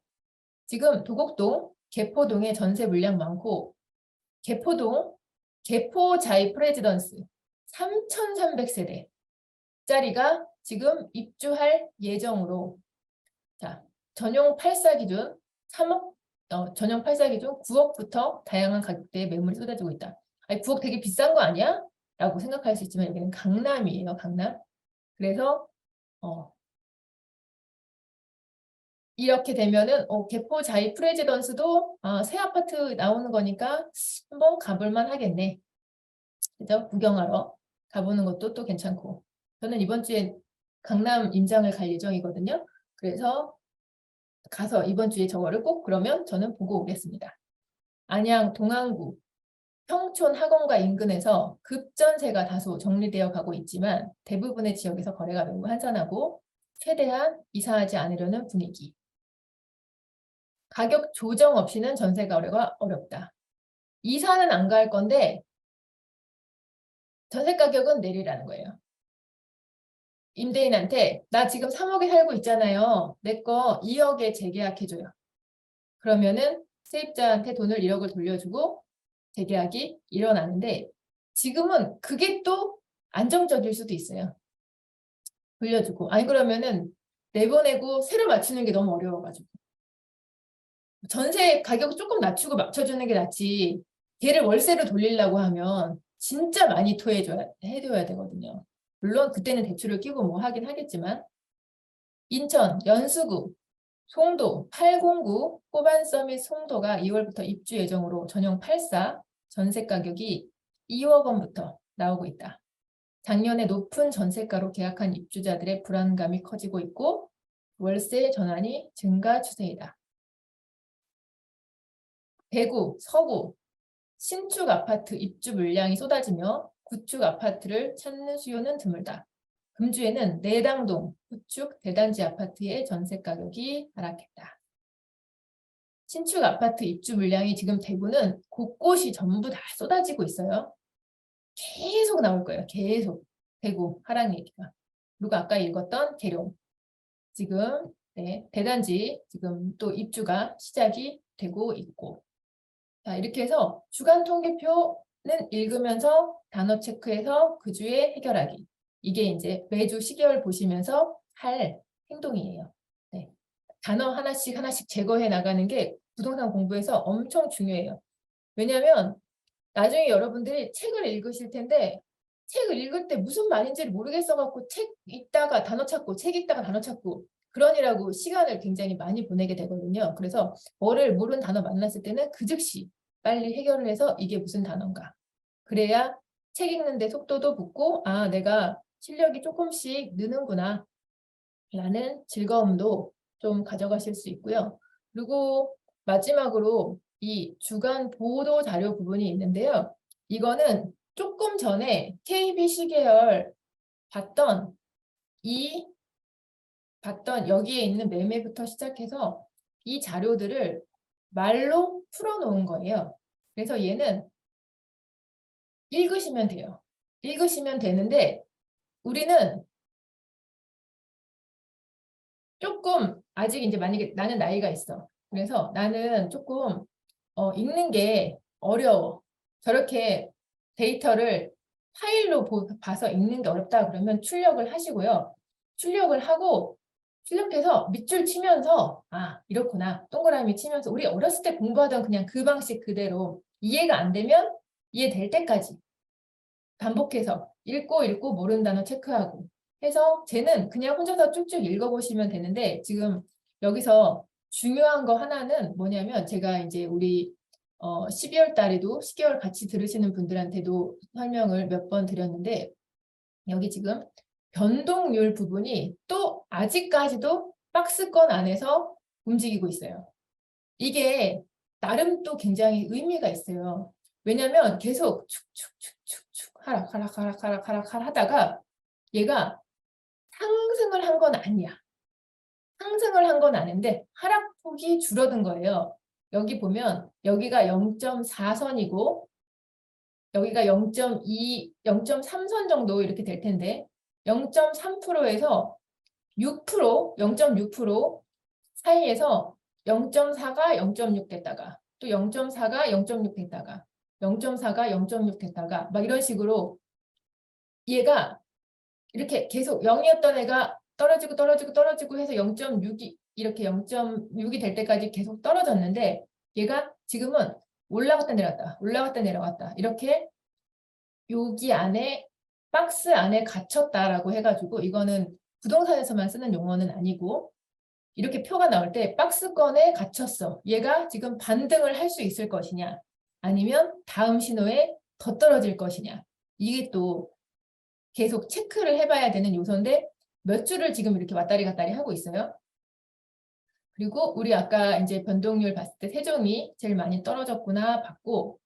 지금 도곡동, 개포동에 전세 물량 많고 개포 자이 프레지던스 3,300세대짜리가 지금 입주할 예정으로 자 전용 8사 기준 3억 전용 8사 기준 9억부터 다양한 가격대의 매물이 쏟아지고 있다. 아니, 9억 되게 비싼 거 아니야? 라고 생각할 수 있지만 여기는 강남이에요. 강남. 그래서 이렇게 되면은 개포 자이 프레지던스도 새 아파트 나오는 거니까 한번 가볼만 하겠네. 그죠? 구경하러 가보는 것도 또 괜찮고. 저는 이번 주에 강남 임장을 갈 예정이거든요. 그래서 가서 이번 주에 저거를 꼭 그러면 저는 보고 오겠습니다. 안양 동안구 평촌 학원가 인근에서 급전세가 다소 정리되어 가고 있지만 대부분의 지역에서 거래가 매우 한산하고 최대한 이사하지 않으려는 분위기. 가격 조정 없이는 전세 거래가 어렵다. 이사는 안 갈 건데 전세 가격은 내리라는 거예요. 임대인한테 나 지금 3억에 살고 있잖아요. 내 거 2억에 재계약해줘요. 그러면은 세입자한테 돈을 1억을 돌려주고 재계약이 일어나는데 지금은 그게 또 안정적일 수도 있어요. 돌려주고. 아니 그러면은 내보내고 새로 맞추는 게 너무 어려워가지고. 전세 가격 조금 낮추고 맞춰주는 게 낫지. 걔를 월세로 돌리려고 하면 진짜 많이 해줘야 되거든요. 물론 그때는 대출을 끼고 뭐 하긴 하겠지만 인천 연수구 송도 809 호반서밋 송도가 2월부터 입주 예정으로 전용 8사 전세 가격이 2억 원부터 나오고 있다. 작년에 높은 전세가로 계약한 입주자들의 불안감이 커지고 있고 월세 전환이 증가 추세이다. 대구, 서구 신축 아파트 입주 물량이 쏟아지며 구축 아파트를 찾는 수요는 드물다. 금주에는 내당동 구축 대단지 아파트의 전세 가격이 하락했다. 신축 아파트 입주 물량이 지금 대구는 곳곳이 전부 다 쏟아지고 있어요. 계속 나올 거예요. 계속. 대구 하락 얘기가. 그리고 아까 읽었던 계룡. 지금 대단지 지금 또 입주가 시작이 되고 있고. 자, 이렇게 해서 주간 통계표는 읽으면서 단어 체크해서 그 주에 해결하기. 이게 이제 매주 시계열 보시면서 할 행동이에요. 네. 단어 하나씩 제거해 나가는 게 부동산 공부에서 엄청 중요해요. 왜냐하면 나중에 여러분들이 책을 읽으실 텐데 책을 읽을 때 무슨 말인지를 모르겠어갖고 책 읽다가 단어 찾고 책 읽다가 단어 찾고 그러느라고 시간을 굉장히 많이 보내게 되거든요. 그래서 뭐를 모르는 단어 만났을 때는 그 즉시 빨리 해결을 해서 이게 무슨 단어인가. 그래야 책 읽는데 속도도 붙고 아 내가 실력이 조금씩 느는구나 라는 즐거움도 좀 가져가실 수 있고요. 그리고 마지막으로 이 주간 보도 자료 부분이 있는데요. 이거는 조금 전에 KBC 계열 봤던 여기에 있는 매매부터 시작해서 이 자료들을 말로 풀어놓은 거예요. 그래서 얘는 읽으시면 돼요. 읽으시면 되는데 우리는 조금 아직 이제 만약에 나는 나이가 있어. 그래서 나는 조금 읽는 게 어려워. 저렇게 데이터를 파일로 봐서 읽는 게 어렵다 그러면 출력을 하시고요. 출력을 하고 출력해서 밑줄 치면서 아 이렇구나 동그라미 치면서 우리 어렸을 때 공부하던 그냥 그 방식 그대로 이해가 안 되면 이해될 때까지 반복해서 읽고 모르는 단어 체크하고 해서 쟤는 그냥 혼자서 쭉쭉 읽어보시면 되는데 지금 여기서 중요한 거 하나는 뭐냐면 제가 이제 우리 12월 달에도 10개월 같이 들으시는 분들한테도 설명을 몇 번 드렸는데 여기 지금 변동률 부분이 또 아직까지도 박스권 안에서 움직이고 있어요. 이게 나름 또 굉장히 의미가 있어요. 왜냐하면 계속 축축축축축 하락 하다가 얘가 상승을 한 건 아니야. 상승을 한 건 아닌데 하락폭이 줄어든 거예요. 여기 보면 여기가 0.4선이고 여기가 0.2, 0.3선 정도 이렇게 될 텐데 0.3%에서 6%, 0.6% 사이에서 0.4가 0.6 됐다가 또 0.4가 0.6 됐다가 0.4가 0.6 됐다가 막 이런 식으로 얘가 이렇게 계속 0이었던 애가 떨어지고 해서 0.6이 이렇게 0.6이 될 때까지 계속 떨어졌는데 얘가 지금은 올라갔다 내려갔다 이렇게 여기 안에 박스 안에 갇혔다라고 해가지고 이거는 부동산에서만 쓰는 용어는 아니고 이렇게 표가 나올 때 박스권에 갇혔어. 얘가 지금 반등을 할 수 있을 것이냐 아니면 다음 신호에 더 떨어질 것이냐 이게 또 계속 체크를 해봐야 되는 요소인데 몇 주를 지금 이렇게 왔다리 갔다리 하고 있어요. 그리고 우리 아까 이제 변동률 봤을 때 세종이 제일 많이 떨어졌구나 봤고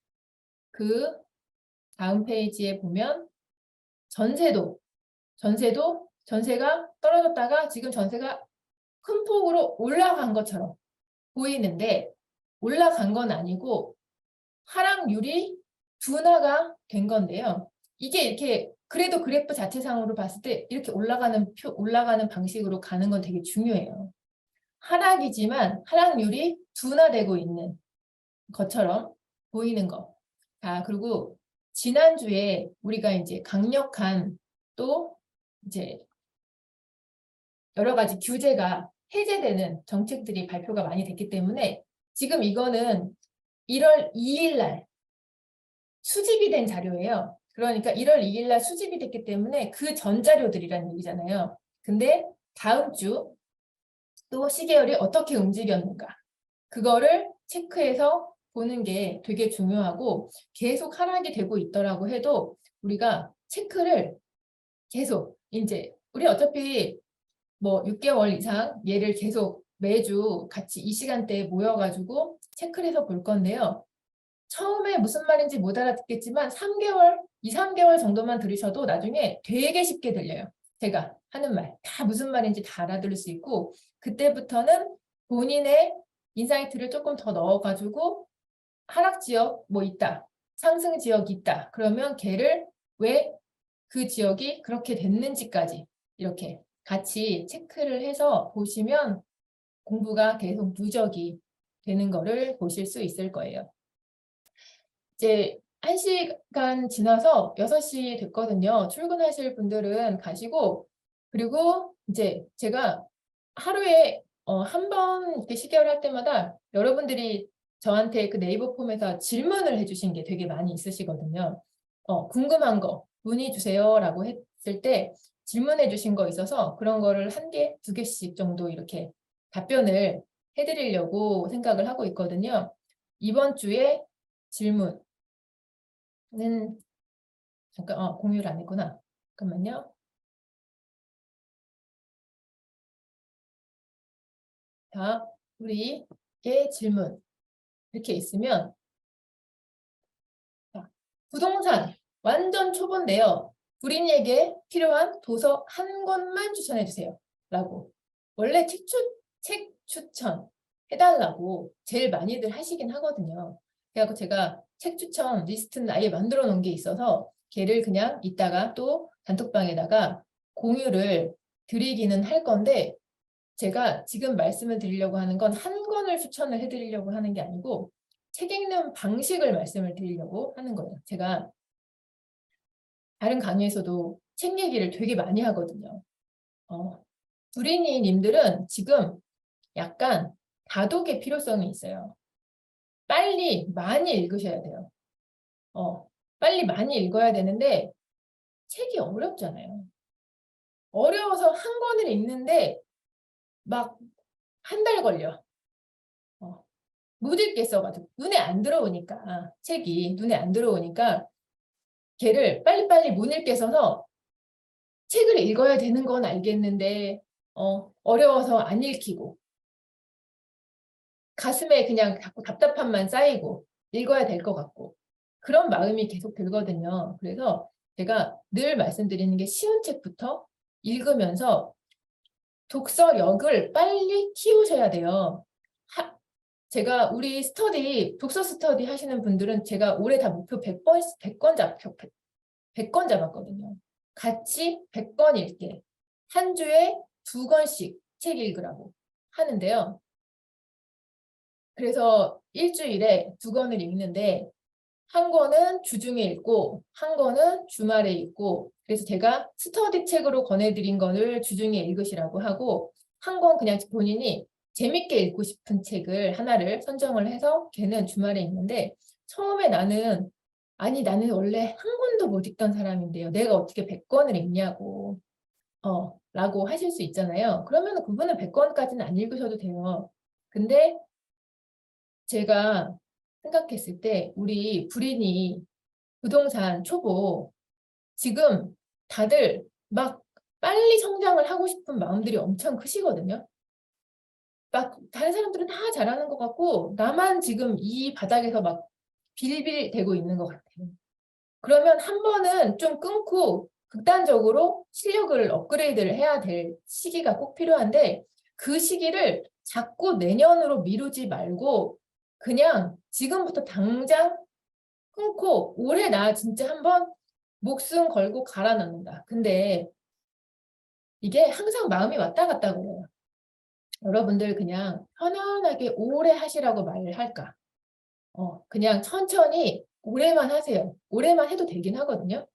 그 다음 페이지에 보면 전세가 떨어졌다가 지금 전세가 큰 폭으로 올라간 것처럼 보이는데 올라간 건 아니고 하락률이 둔화가 된 건데요. 이게 이렇게 그래도 그래프 자체상으로 봤을 때 이렇게 올라가는 방식으로 가는 건 되게 중요해요. 하락이지만 하락률이 둔화되고 있는 것처럼 보이는 거. 자, 그리고 지난주에 우리가 이제 강력한 또 이제 여러 가지 규제가 해제되는 정책들이 발표가 많이 됐기 때문에 지금 이거는 1월 2일 날 수집이 된 자료예요. 그러니까 1월 2일 날 수집이 됐기 때문에 그 전 자료들이라는 얘기잖아요. 근데 다음 주 또 시계열이 어떻게 움직였는가 그거를 체크해서 보는 게 되게 중요하고 계속 하락이 되고 있더라고 해도 우리가 체크를 계속 이제 우리 어차피 뭐 6개월 이상 얘를 계속 매주 같이 이 시간대에 모여가지고 체크를 해서 볼 건데요. 처음에 무슨 말인지 못 알아듣겠지만 2, 3개월 정도만 들으셔도 나중에 되게 쉽게 들려요. 제가 하는 말 다 무슨 말인지 다 알아들을 수 있고 그때부터는 본인의 인사이트를 조금 더 넣어가지고 하락 지역 뭐 있다. 상승 지역이 있다. 그러면 걔를 왜 그 지역이 그렇게 됐는지까지 이렇게 같이 체크를 해서 보시면 공부가 계속 누적이 되는 거를 보실 수 있을 거예요. 이제 1시간 지나서 6시 됐거든요. 출근하실 분들은 가시고 그리고 이제 제가 하루에 한 번 이렇게 시계를 할 때마다 여러분들이 저한테 그 네이버 폼에서 질문을 해주신 게 되게 많이 있으시거든요. 궁금한 거 문의 주세요라고 했을 때 질문해 주신 거 있어서 그런 거를 1개, 2개씩 정도 이렇게 답변을 해드리려고 생각을 하고 있거든요. 이번 주에 질문은 잠깐, 공유를 안 했구나. 잠깐만요. 자, 우리 의 질문 이렇게 있으면, 자, 부동산 완전 초보인데요. 불인에게 필요한 도서 한 권만 추천해 주세요. 라고. 원래 책 추천 해달라고 제일 많이들 하시긴 하거든요. 그래서 제가 책 추천 리스트는 아예 만들어 놓은 게 있어서 걔를 그냥 이따가 또 단톡방에다가 공유를 드리기는 할 건데, 제가 지금 말씀을 드리려고 하는 건 한 권을 추천을 해드리려고 하는 게 아니고 책 읽는 방식을 말씀을 드리려고 하는 거예요. 제가 다른 강의에서도 책 얘기를 되게 많이 하거든요. 두린이님들은 지금 약간 다독의 필요성이 있어요. 빨리 많이 읽으셔야 돼요. 빨리 많이 읽어야 되는데 책이 어렵잖아요. 어려워서 한 권을 읽는데 막 한 달 걸려. 못 읽겠어가지고 눈에 안 들어오니까, 책이 눈에 안 들어오니까 걔를 빨리빨리 못 읽겠어서 책을 읽어야 되는 건 알겠는데 어려워서 안 읽히고 가슴에 그냥 자꾸 답답함만 쌓이고 읽어야 될 것 같고 그런 마음이 계속 들거든요. 그래서 제가 늘 말씀드리는 게 쉬운 책부터 읽으면서 독서력을 빨리 키우셔야 돼요. 제가 우리 독서 스터디 하시는 분들은 제가 올해 다 목표 100권 잡았거든요. 같이 100권 읽게. 한 주에 2권씩 책 읽으라고 하는데요. 그래서 일주일에 2권을 읽는데 한 권은 주중에 읽고 한 권은 주말에 읽고, 그래서 제가 스터디 책으로 권해드린 거를 주중에 읽으시라고 하고 한 권 그냥 본인이 재밌게 읽고 싶은 책을 하나를 선정을 해서 걔는 주말에 읽는데, 처음에 나는 원래 한 권도 못 읽던 사람인데요. 내가 어떻게 100권을 읽냐고 라고 하실 수 있잖아요. 그러면 그분은 100권까지는 안 읽으셔도 돼요. 근데 제가 생각했을 때 우리 불인이 부동산 초보 지금 다들 막 빨리 성장을 하고 싶은 마음들이 엄청 크시거든요. 막 다른 사람들은 다 잘하는 것 같고 나만 지금 이 바닥에서 막 빌빌대고 있는 것 같아요. 그러면 한 번은 좀 끊고 극단적으로 실력을 업그레이드를 해야 될 시기가 꼭 필요한데, 그 시기를 자꾸 내년으로 미루지 말고 그냥 지금부터 당장 끊고 올해 나 진짜 한번 목숨 걸고 갈아 넣는다. 근데 이게 항상 마음이 왔다 갔다 그래요. 여러분들 그냥 편안하게 오래 하시라고 말을 할까? 그냥 천천히 오래만 하세요. 오래만 해도 되긴 하거든요.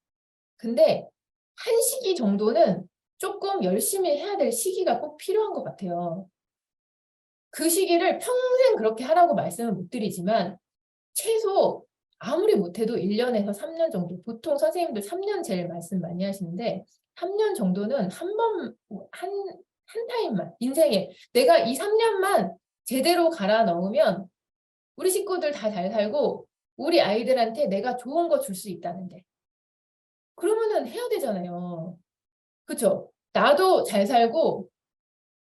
근데 한 시기 정도는 조금 열심히 해야 될 시기가 꼭 필요한 것 같아요. 그 시기를 평생 그렇게 하라고 말씀을 못 드리지만 최소 아무리 못해도 1년에서 3년 정도, 보통 선생님들 3년 제일 말씀 많이 하시는데 3년 정도는 한 타임만, 인생에 내가 이 3년만 제대로 갈아 넣으면 우리 식구들 다 잘 살고 우리 아이들한테 내가 좋은 거 줄 수 있다는데, 그러면은 해야 되잖아요. 그렇죠? 나도 잘 살고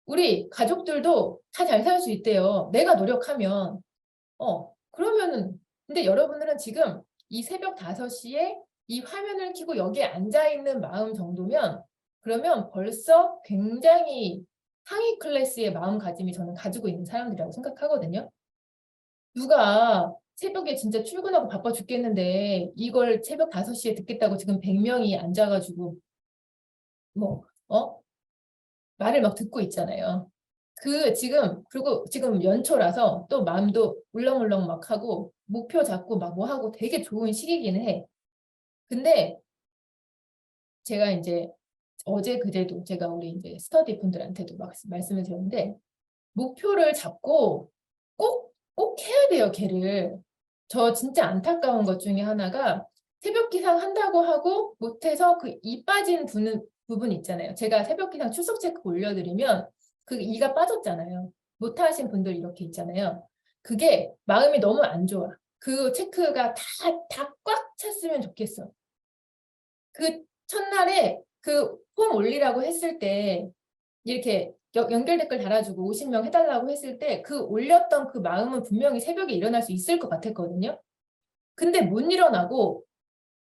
우리 가족들도 다 잘 살 수 있대요. 내가 노력하면. 그러면은, 근데 여러분들은 지금 이 새벽 5시에 이 화면을 켜고 여기에 앉아 있는 마음 정도면, 그러면 벌써 굉장히 상위 클래스의 마음가짐이 저는 가지고 있는 사람들이라고 생각하거든요. 누가 새벽에 진짜 출근하고 바빠 죽겠는데 이걸 새벽 5시에 듣겠다고 지금 100명이 앉아가지고 뭐 말을 막 듣고 있잖아요. 그리고 지금 연초라서 또 마음도 울렁울렁 막 하고 목표 잡고 막 뭐 하고 되게 좋은 시기기는 해. 근데 제가 이제 어제 그제도 제가 우리 이제 스터디 분들한테도 막 말씀을 드렸는데, 목표를 잡고 꼭 해야 돼요, 걔를. 저 진짜 안타까운 것 중에 하나가 새벽 기상 한다고 하고 못해서 그 이 빠진 부분 있잖아요. 제가 새벽 기상 출석 체크 올려드리면 그 이가 빠졌잖아요. 못하신 분들 이렇게 있잖아요. 그게 마음이 너무 안 좋아. 그 체크가 다 꽉 찼으면 좋겠어. 그 첫날에 그 폼 올리라고 했을 때 이렇게 연결 댓글 달아주고 50명 해달라고 했을 때 그 올렸던 그 마음은 분명히 새벽에 일어날 수 있을 것 같았거든요. 근데 못 일어나고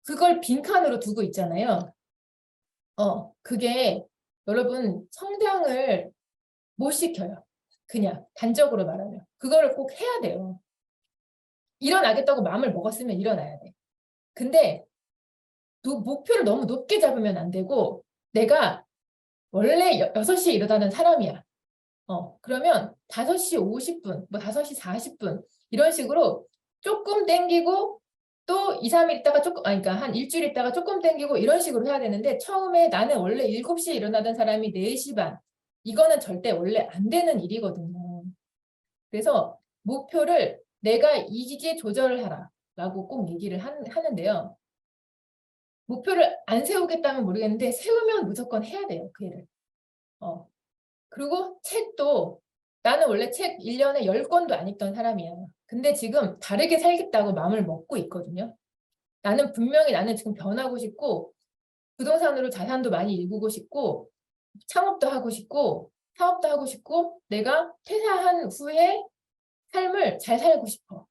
그걸 빈칸으로 두고 있잖아요. 그게 여러분 성장을 못 시켜요. 그냥 단적으로 말하면. 그거를 꼭 해야 돼요. 일어나겠다고 마음을 먹었으면 일어나야 돼. 근데 목표를 너무 높게 잡으면 안 되고 내가 원래 6시에 일어나는 사람이야. 그러면 5시 50분, 뭐 5시 40분 이런 식으로 조금 땡기고 또 2, 3일 있다가 조금, 그러니까 한 일주일 있다가 조금 땡기고 이런 식으로 해야 되는데 처음에 나는 원래 7시에 일어나던 사람이 4시 반. 이거는 절대 원래 안 되는 일이거든요. 그래서 목표를 내가 이기게 조절을 하라 라고 꼭 얘기를 하는데요. 목표를 안 세우겠다면 모르겠는데 세우면 무조건 해야 돼요. 그 일을. 그리고 책도 나는 원래 책 1년에 10권도 안 읽던 사람이야. 근데 지금 다르게 살겠다고 마음을 먹고 있거든요. 나는 지금 변하고 싶고 부동산으로 자산도 많이 읽고 싶고 창업도 하고 싶고 사업도 하고 싶고 내가 퇴사한 후에 삶을 잘 살고 싶어.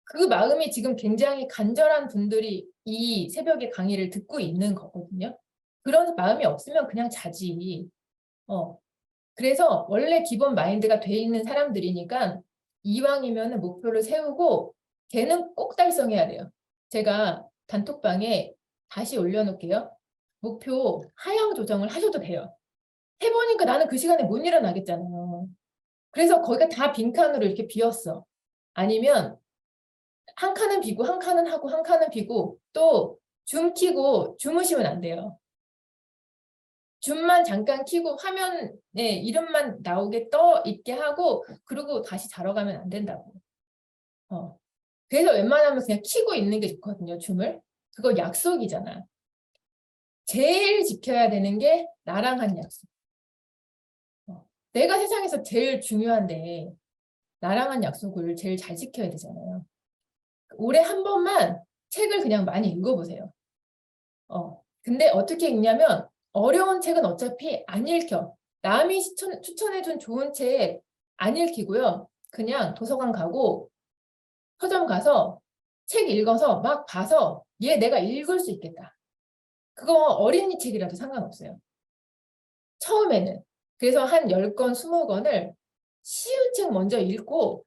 그 마음이 지금 굉장히 간절한 분들이 이 새벽에 강의를 듣고 있는 거거든요. 그런 마음이 없으면 그냥 자지. 그래서 원래 기본 마인드가 돼 있는 사람들이니까 이왕이면 목표를 세우고 걔는 꼭 달성해야 돼요. 제가 단톡방에 다시 올려놓을게요. 목표 하향 조정을 하셔도 돼요. 해보니까 나는 그 시간에 못 일어나겠잖아요. 그래서 거기가 다 빈칸으로 이렇게 비었어. 아니면 한 칸은 비고 한 칸은 하고 한 칸은 비고 또 줌 키고 주무시면 안 돼요. 줌만 잠깐 키고 화면에 이름만 나오게 떠 있게 하고 그리고 다시 자러 가면 안 된다고. 그래서 웬만하면 그냥 키고 있는 게 좋거든요. 줌을. 그거 약속이잖아. 제일 지켜야 되는 게 나랑 한 약속. 내가 세상에서 제일 중요한데 나랑 한 약속을 제일 잘 지켜야 되잖아요. 올해 한 번만 책을 그냥 많이 읽어보세요. 근데 어떻게 읽냐면 어려운 책은 어차피 안 읽혀. 남이 추천해준 좋은 책 안 읽히고요. 그냥 도서관 가고 서점 가서 책 읽어서 막 봐서 얘 내가 읽을 수 있겠다. 그거 어린이 책이라도 상관없어요. 처음에는. 그래서 한 10권, 20권을 쉬운 책 먼저 읽고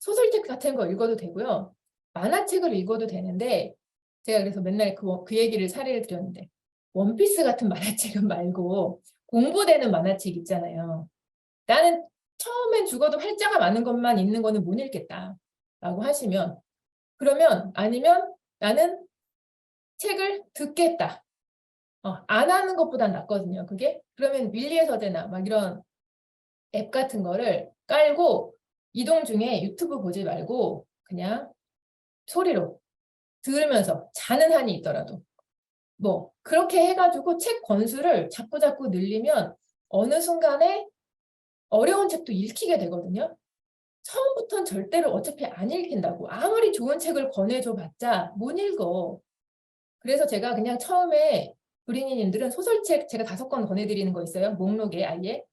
소설책 같은 거 읽어도 되고요. 만화책을 읽어도 되는데 제가 그래서 맨날 그 얘기를 사례를 드렸는데 원피스 같은 만화책은 말고 공부되는 만화책 있잖아요. 나는 처음엔 죽어도 활자가 많은 것만 읽는 거는 못 읽겠다 라고 하시면 그러면 아니면 나는 책을 듣겠다. 안 하는 것보단 낫거든요. 그게 그러면 밀리의 서재나 막 이런 앱 같은 거를 깔고 이동 중에 유튜브 보지 말고 그냥 소리로 들으면서 자는 한이 있더라도 뭐 그렇게 해가지고 책 권수를 자꾸 늘리면 어느 순간에 어려운 책도 읽히게 되거든요. 처음부터는 절대로 어차피 안 읽힌다고. 아무리 좋은 책을 권해줘 봤자 못 읽어. 그래서 제가 그냥 처음에 브리니님들은 소설책 제가 5권 권해드리는 거 있어요. 목록에 아예.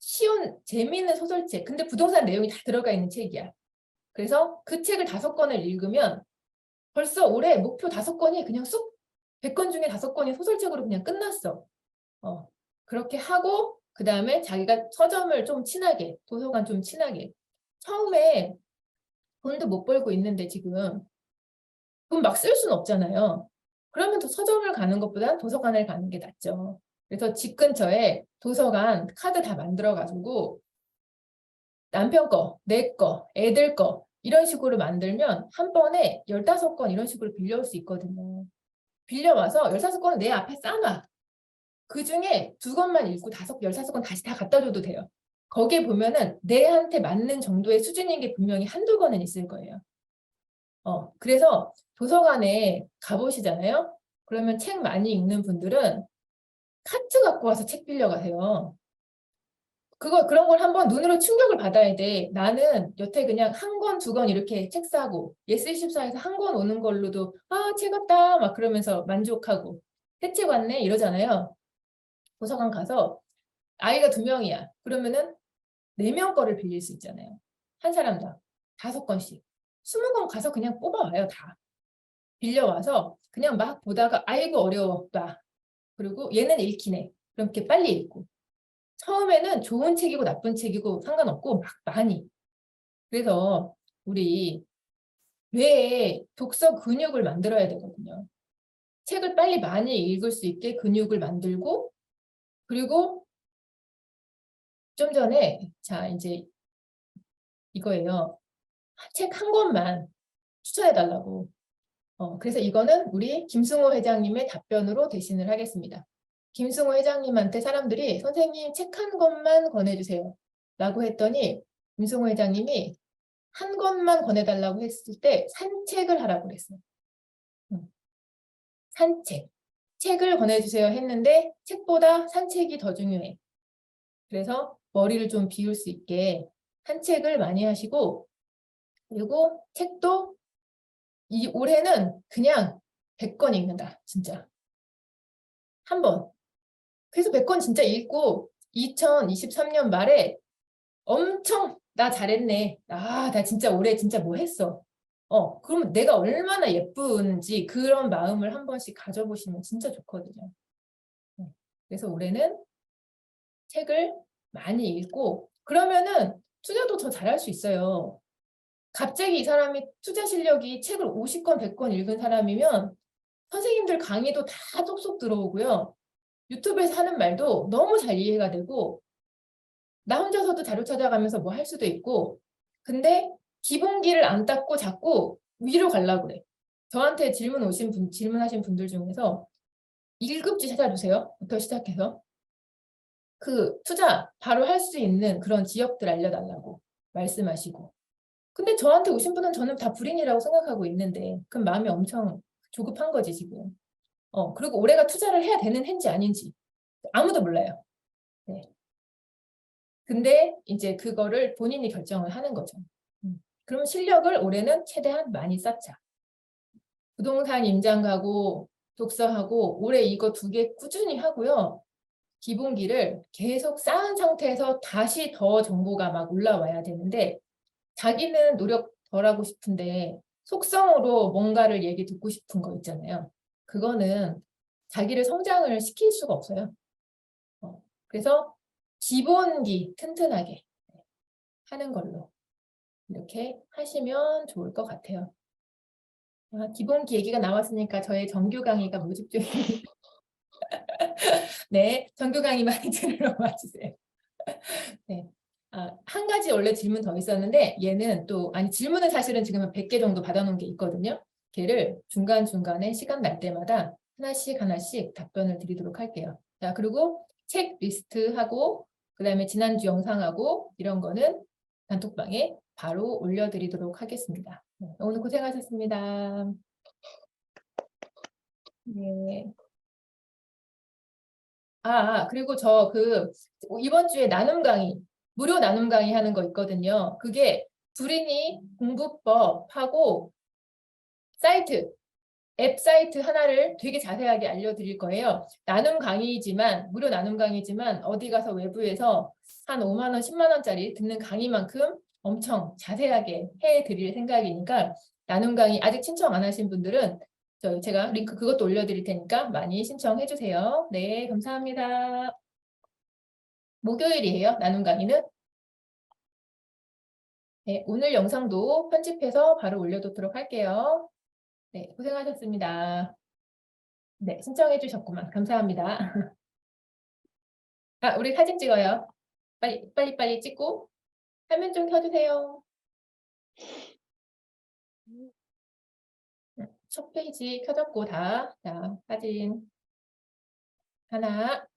쉬운 재미있는 소설책. 근데 부동산 내용이 다 들어가 있는 책이야. 그래서 그 책을 5권을 읽으면 벌써 올해 목표 5권이 그냥 쑥 100권 중에 5권이 소설책으로 그냥 끝났어. 그렇게 하고 그 다음에 자기가 서점을 좀 친하게 도서관 좀 친하게 처음에 돈도 못 벌고 있는데 지금 돈 막 쓸 수는 없잖아요. 그러면 더 서점을 가는 것보다 도서관을 가는 게 낫죠. 그래서 집 근처에 도서관 카드 다 만들어가지고 남편 거, 내 거, 애들 거 이런 식으로 만들면 한 번에 15권 이런 식으로 빌려올 수 있거든요. 빌려와서 15권을 내 앞에 쌓아놔. 그중에 2권만 읽고 15권 다시 다 갖다 줘도 돼요. 거기에 보면은 내한테 맞는 정도의 수준인 게 분명히 한두 권은 있을 거예요. 그래서 도서관에 가보시잖아요. 그러면 책 많이 읽는 분들은 카트 갖고 와서 책 빌려가세요. 그런 걸 한번 눈으로 충격을 받아야 돼. 나는 여태 그냥 한 권, 두 권 이렇게 책 사고, 예스24에서 한 권 오는 걸로도, 아, 책 왔다. 막 그러면서 만족하고, 새 책 왔네. 이러잖아요. 도서관 가서 아이가 2명이야. 그러면은 4명 거를 빌릴 수 있잖아요. 한 사람당 5권씩. 20권 가서 그냥 뽑아와요, 다. 빌려와서 그냥 막 보다가, 아이고, 어려워. 봐. 그리고 얘는 읽히네. 그럼 이렇게 빨리 읽고. 처음에는 좋은 책이고 나쁜 책이고 상관없고 막 많이. 그래서 우리 뇌에 독서 근육을 만들어야 되거든요. 책을 빨리 많이 읽을 수 있게 근육을 만들고, 그리고 좀 전에 자 이제 이거예요. 책 한 권만 추천해 달라고. 그래서 이거는 우리 김승호 회장님의 답변으로 대신을 하겠습니다. 김승호 회장님한테 사람들이 선생님 책 한 권만 권해주세요 라고 했더니 김승호 회장님이 한 권만 권해달라고 했을 때 산책을 하라고 그랬어요. 산책. 책을 권해주세요 했는데 책보다 산책이 더 중요해. 그래서 머리를 좀 비울 수 있게 산책을 많이 하시고, 그리고 책도 올해는 그냥 100권 읽는다. 진짜. 한 번. 그래서 100권 진짜 읽고 2023년 말에 엄청 나 잘했네. 나 진짜 올해 진짜 뭐 했어. 그러면 내가 얼마나 예쁜지 그런 마음을 한 번씩 가져보시면 진짜 좋거든요. 그래서 올해는 책을 많이 읽고, 그러면은 투자도 더 잘할 수 있어요. 갑자기 이 사람이 투자 실력이 책을 50권, 100권 읽은 사람이면 선생님들 강의도 다 쏙쏙 들어오고요. 유튜브에서 하는 말도 너무 잘 이해가 되고, 나 혼자서도 자료 찾아가면서 뭐 할 수도 있고. 근데 기본기를 안 닦고 자꾸 위로 가려고 그래. 저한테 질문하신 분들 중에서 1급지 찾아주세요 부터 시작해서 그 투자 바로 할 수 있는 그런 지역들 알려달라고 말씀하시고. 근데 저한테 오신 분은 저는 다 불인이라고 생각하고 있는데, 그럼 마음이 엄청 조급한 거지 지금. 그리고 올해가 투자를 해야 되는 해인지 아닌지 아무도 몰라요. 네. 근데 이제 그거를 본인이 결정을 하는 거죠. 그럼 실력을 올해는 최대한 많이 쌓자. 부동산 임장 가고 독서하고 올해 이거 2개 꾸준히 하고요. 기본기를 계속 쌓은 상태에서 다시 더 정보가 막 올라와야 되는데, 자기는 노력 덜 하고 싶은데 속성으로 뭔가를 얘기 듣고 싶은 거 있잖아요. 그거는 자기를 성장을 시킬 수가 없어요. 그래서 기본기 튼튼하게 하는 걸로 이렇게 하시면 좋을 것 같아요. 기본기 얘기가 나왔으니까 저의 정규 강의가 모집 중입니다. 네, 정규 강의 많이 들으러 와주세요. 네. 한 가지 원래 질문 더 있었는데, 얘는 또, 아니, 질문은 사실은 지금 한 100개 정도 받아놓은 게 있거든요. 걔를 중간중간에 시간 날 때마다 하나씩 답변을 드리도록 할게요. 자, 그리고 책 리스트하고, 그 다음에 지난주 영상하고, 이런 거는 단톡방에 바로 올려드리도록 하겠습니다. 네, 오늘 고생하셨습니다. 네. 그리고 이번 주에 나눔 강의, 무료 나눔 강의 하는 거 있거든요. 그게 불인이 공부법하고 앱 사이트 하나를 되게 자세하게 알려드릴 거예요. 무료 나눔 강의지만 어디 가서 외부에서 한 5만 원, 10만 원짜리 듣는 강의만큼 엄청 자세하게 해드릴 생각이니까, 나눔 강의 아직 신청 안 하신 분들은 제가 링크 그것도 올려드릴 테니까 많이 신청해 주세요. 네, 감사합니다. 목요일이에요, 나눔 강의는. 네, 오늘 영상도 편집해서 바로 올려놓도록 할게요. 네, 고생하셨습니다. 네, 신청해 주셨구만. 감사합니다. 우리 사진 찍어요. 빨리 찍고 화면 좀 켜주세요. 첫 페이지 켜졌고 자, 사진 하나.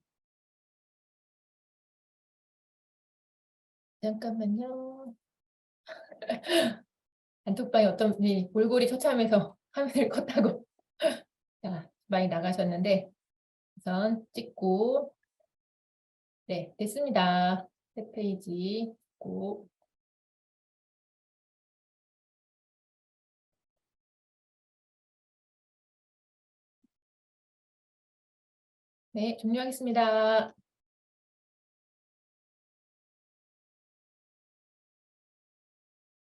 잠깐만요. 단톡방에 어떤 분이 골골이 처참해서 화면을 껐다고 자, 많이 나가셨는데 우선 찍고. 네, 됐습니다. 세 페이지 꼭. 네, 종료하겠습니다.